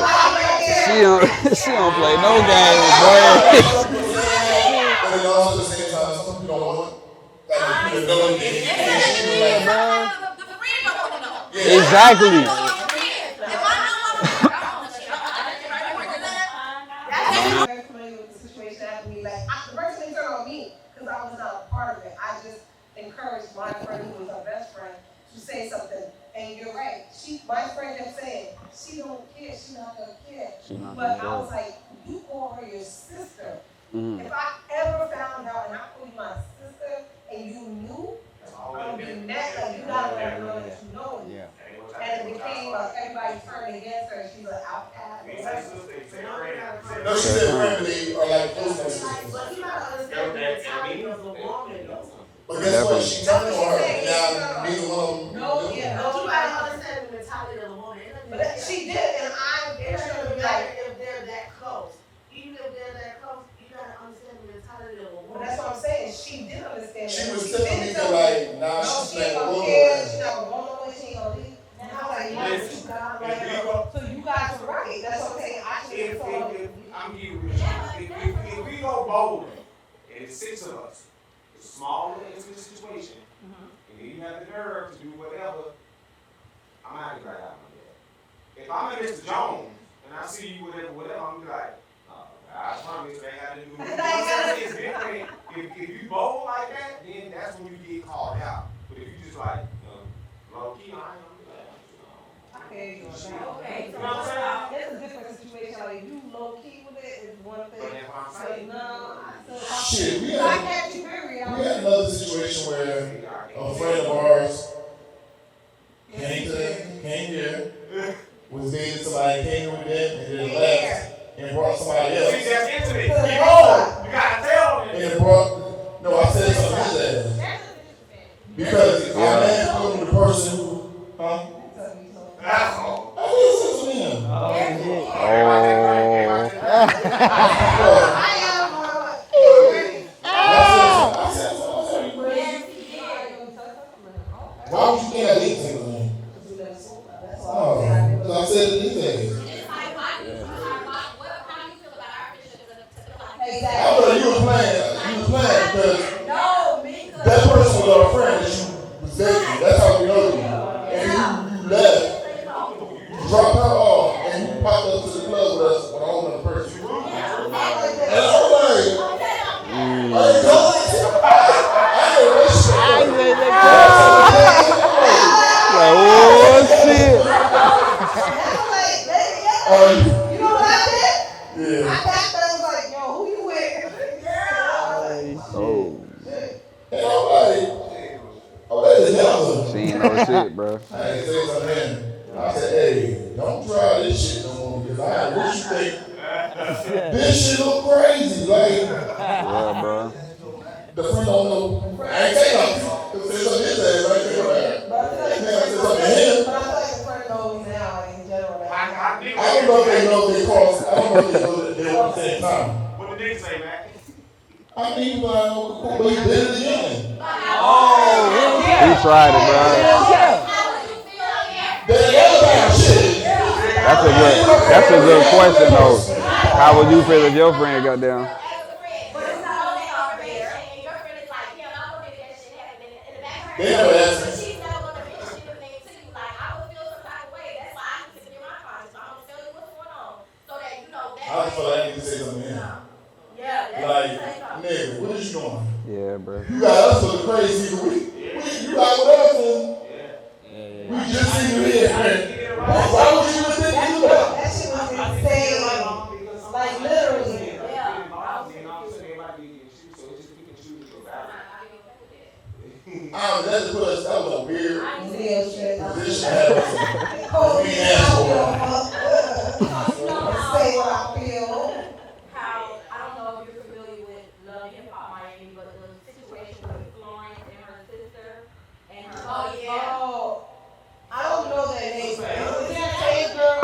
She don't play no games, bro. But it also at the same time, some people don't want like people know Exactly. I'm very familiar with the situation that happened to me. Like, the first thing turned on me because I was not a part of it. I just encouraged my friend who was our best friend to say something. And you're right. My friend kept saying, she don't care. She not gonna care. But I was like, you call her your sister. If I ever found out and I called you my sister and you knew, I'm gonna be mad. Like, you gotta let her know that you know it. Yeah. And it became like everybody turned against her. She's an outcast. No, she said family are like close sisters. But you gotta understand the mentality of the woman. But guess what? She turned on her. Now neither one of them. No, yeah. No, you gotta understand the mentality of the woman. But she did, and I'm interested to be like, if they're that close. Even if they're that close, you gotta understand the mentality of a woman. well, that's what I'm saying. She did understand. She that. was telling me that like, nah, she's she not ain't going gonna nowhere. care. She's not going nowhere. She ain't gonna leave. And I was like, no, you got like, so you guys were right. That's what I'm saying. I should have told her. I'm giving you if we go bowling and it's 6 of us, it's a small little intimate situation, and then you have the nerve to do whatever, I'm not gonna out my bed. If I'm in Mr. Jones and I see you whatever, I'm gonna be like, I promise they got to do it's different. If you bowl like that, then that's when you get called out. But if you just like low key, I ain't gonna be like, Okay, you know so what I'm saying? it's a different situation. Like, you low key with it is one thing. But that's what I'm So, saying. no, Shit, we I had catch you very another situation where a friend of ours came here, was dating somebody, came with them, and then left and brought somebody else. See, that's intimate. You gotta tell them. And it brought, no, I said something to his ass. Because I man told the person who, That's all. I didn't say to him. Why would you think I did say to him? Oh, because I said it these days. I thought you was playing because that person was our friend that you was dating. That's how we know you. And you left, you dropped her off, and you popped up to the club with us with a whole other person. And I was like, Oh shit. You know what I did? Yeah. I got there and was like, yo, who you with? Oh. And I'm like, that's another. She ain't no shit, bro. I had to say something. I said, hey, don't try this shit no more because I wish you think this shit look crazy. Like, Yeah, bro. the friend don't know. I ain't say nothing. Because there's something his ass right there. But I feel I said something to him. like the friend knows now, like, in general. Like, I don't know if they know if they cross. I don't know if they know that they were at the same time. What the nigga say, man? I mean, but he did it again. He tried it, bro. That's a good question though. How would you feel if your friend got down? They never asked But me. she's never gonna mention anything to you. Like I would feel some type of way. That's why I need to get my conscience. I'm gonna tell you what's going on, so that you know that I just feel like I way. need to say something to him. Yeah, that's Like, say something. nigga, what is you doing? Yeah, bro. You got us looking crazy. You got with us and we just seen you here. Why would you even think you do that? That shit was insane. Like literally. That just put us, that was a weird Real shit. position to have us in. We ain't asked for it. Say what I feel. How I don't know if you're familiar with Love Hip Hop Miami, but the situation with Florence and her sister and her. Oh yeah. Oh, I don't know that name. But it was that same girl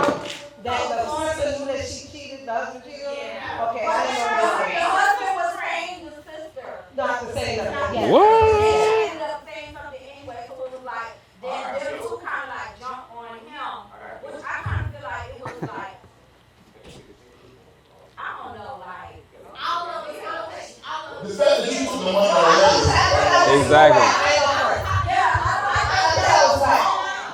that the sister knew that she cheated, the husband cheated on her? Yeah. Okay, I didn't know The that. husband was her Angel's sister. Not the same number. Yes. What? And she ended up saying something anyway, so it was like them two kind of like jump on him, which I kind of feel like it was like I don't know, like all of it. The fact that you took the money already. Exactly. Yeah,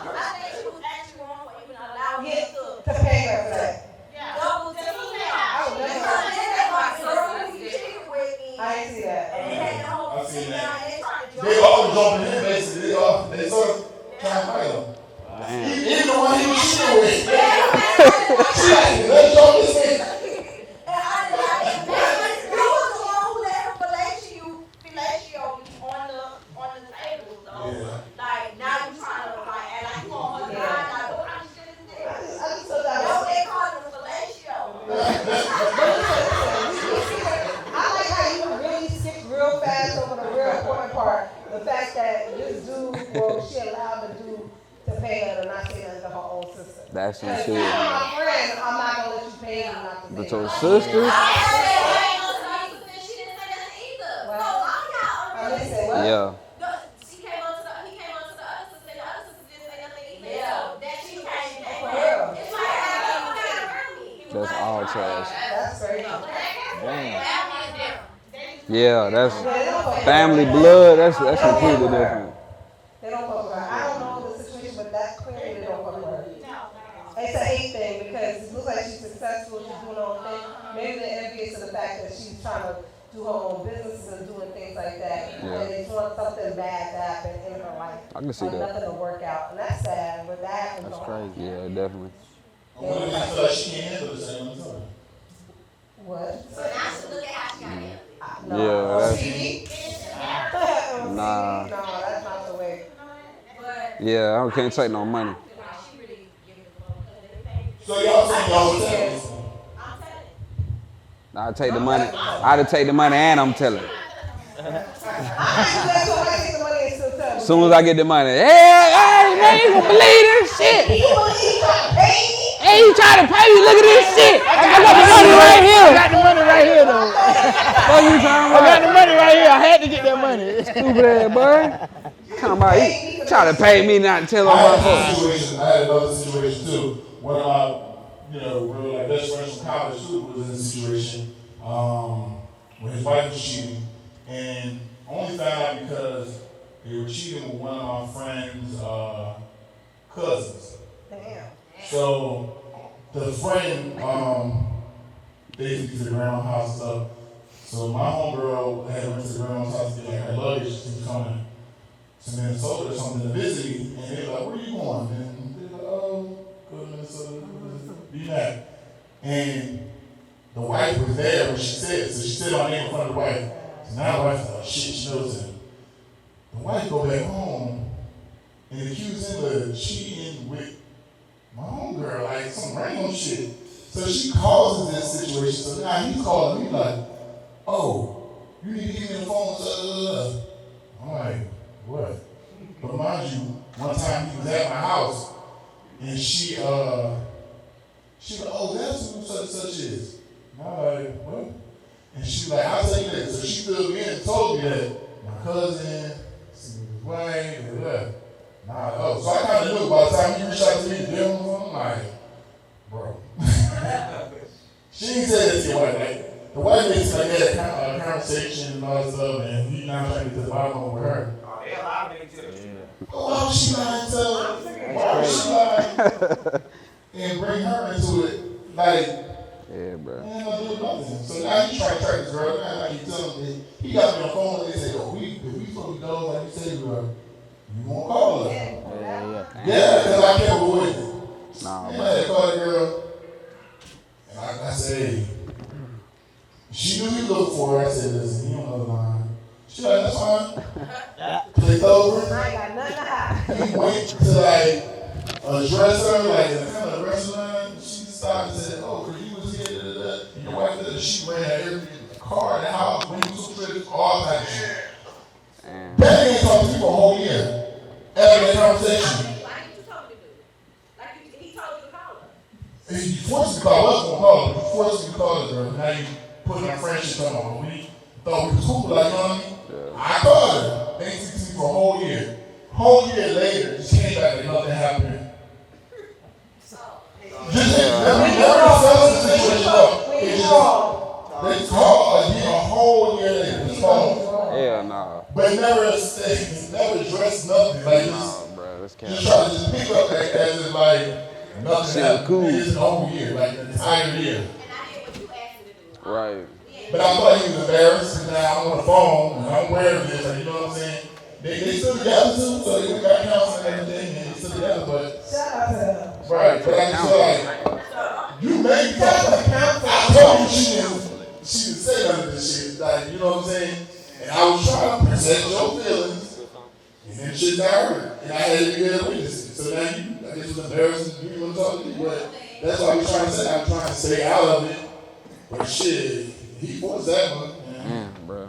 I think she was actually wrong for even allowing him to pay her for that. double team him. I would never. Because then they like, girl, you cheated with me. I didn't see that. And they had the whole I've seen thing that. down and they tried to jump. They all jumping in basically. They sort of trying to fight him. Even the one he was shooting with. She like, let's jump this in. And I you was the one who let him fellatio on the table. So like now you trying to like act like you on her side. Like what kind of shit is this? I just thought that That's was. what they call it, fellatio. I like how you really skip real fast over the real important part. The fact that this dude, well, she allowed the dude to pay her to not say nothing to her own sister. That's some Because shit. you're my friend, I'm not gonna let you pay me not to But say your nothing. sister? She didn't say nothing either. So all y'all I didn't say what? Yeah. he came up to the other sister, and the other sister didn't say nothing either. Yeah. That she came back. For real. It's like having a Grammy. That's all trash. That's crazy. Yeah, that's family blood. That's completely different. They don't fuck with her. I don't know the situation, but that clearly they don't fuck with her. It's a hate thing because it looks like she's successful, she's doing her own thing. Maybe they're envious of the fact that she's trying to do her own businesses and doing things like that. Yeah. And they want something bad to happen in her life. I can see or that. nothing to work out. And that's sad, but that happens. That's a lot. crazy. Yeah, definitely. What if you feel like she can't handle the same time? What? So now she look at how she got handled. No. Yeah, that's- TV? Nah. No, that's not the way. But Yeah, I can't take no money. she really gave it a fuck. So y'all saying y'all would tell me? I'm telling. I'll take the money. I'll take the money and I'm telling. I let somebody take the money and still tell me. As soon as I get the money, hey, man, you gonna believe this shit? You believe I paid me? Hey, you trying to pay me? Look at this shit. I got the money right here. I got the money right here, though. What you talking I got about? the money right here. I had to get that money. Stupid ass boy. Talking about you trying to pay me not to tell on my I folks. had another situation too. One of my, real like best friends from college too was in a situation where his wife was cheating, and only found out because they were cheating with one of my friend's cousins. Damn. So the friend they used to the grandma's house and stuff. So my homegirl had went to the grandma's house to get like her luggage. She was coming to Minnesota or something to visit me, and they were like, "Where are you going?" And they were like, "Oh, go to Minnesota, be back." And the wife was there when she said it, so she said my name in front of the wife. So now the wife's like, "Shit, she knows him." The wife go back home and accuse him of cheating with my homegirl, like some random shit. So she causes this situation. So now he's calling me like, "Oh, you need to give me the phone." I'm like, "What?" But mind you, one time he was at my house, and she was like, "Oh, that's who such and such is." And I'm like, "What?" And she was like, "I'll tell you that." So she filled me in and told me that my cousin, his wife, so I kind of knew by the time he reached out to me, I'm like, bro. She didn't say that to your wife. Like, the wife makes like that conversation and all that stuff, and he now trying to get to the bottom of her. They a lot of niggas Why was she lying to? Why was she lying? And bring her into it, like. Yeah, bro. Man, I do nothing. So now you trying to track this girl. Now like you tell me, he got me on the phone and they say, "Yo, if we supposed to be done like you said we were, you won't call her." Yeah, because I kept avoiding it. Nah, And bro. I called the girl, and I said, "Hey." She knew he looked for her. I said, "Listen, you don't know the line." She like, "That's fine." Clicked over. I ain't got nothing to hide. He went to like a dresser, like in a kind of restaurant. She stopped and said, "Oh, cause you was here, da, da, da." And your wife did. She ran everything in the car, the house, when you took trips, all type of shit. Daddy ain't talked to me for a whole year after that conversation. Like you told me to do. Like he told you to call her. He forced me to call us, gonna call her. He forced me to call her, girl. Now you putting our friendship on. We thought we was cool, like, you know what I mean? I called her. They didn't speak to me for a whole year. Whole year later, just came back and nothing happened. They called again a whole year later. Just called. Yeah, nah. But never addressed nothing. Like Nah, bro. That's just try to just pick up as if like nothing happened. Cool. It's the whole year, like the entire year. And I did what you asked me to do. Right. But I thought he was embarrassed because now I'm on the phone and I'm aware of this, like, you know what I'm saying? They still together too, so they got counseling and everything, and they still together, but. Shout out to them. Right, but I just feel like, you made me talk about counseling. I told you she didn't say none of this shit, like, you know what I'm saying? And I was trying to protect your feelings, and then shit got hurt, and I had to be there to witness it. So now I guess it was embarrassing you want to talk to me, but that's what I was trying to say. I'm trying to stay out of it, but shit. He was that one. Yeah, bro.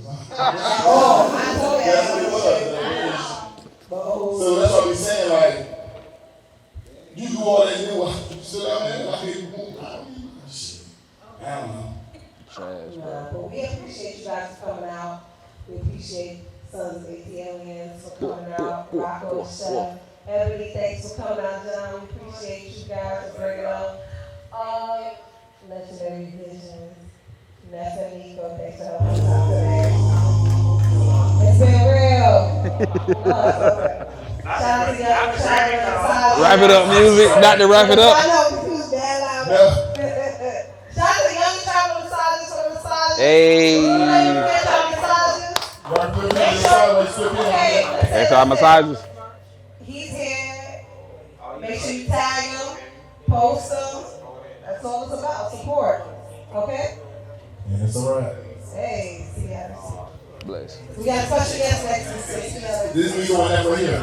Oh, I told you. That's what it was. So that's what we saying, like, you do all that, then what? You sit down there, like, shit. I don't know. Trash, bro. But we appreciate you guys for coming out. We appreciate Sons of ATLiens for coming out. Rocko, Chef. Ebony, thanks for coming out, John. We appreciate you guys for bringing up. Legendary Visions. Nessa and Meeka, thanks for helping us out today. It's been real. Shout out to y'all. Wrap it up, music. Not to wrap it up. I know, because he was bad loud. Shout out to Young Travel Massages for the massages. Hey. That's our massages. He's here. Make sure you tag him, post him. That's all it's about. Support. Okay? Yeah, it's all right. Hey, see ya. Bless. We got a special guest next week. This week on that right here.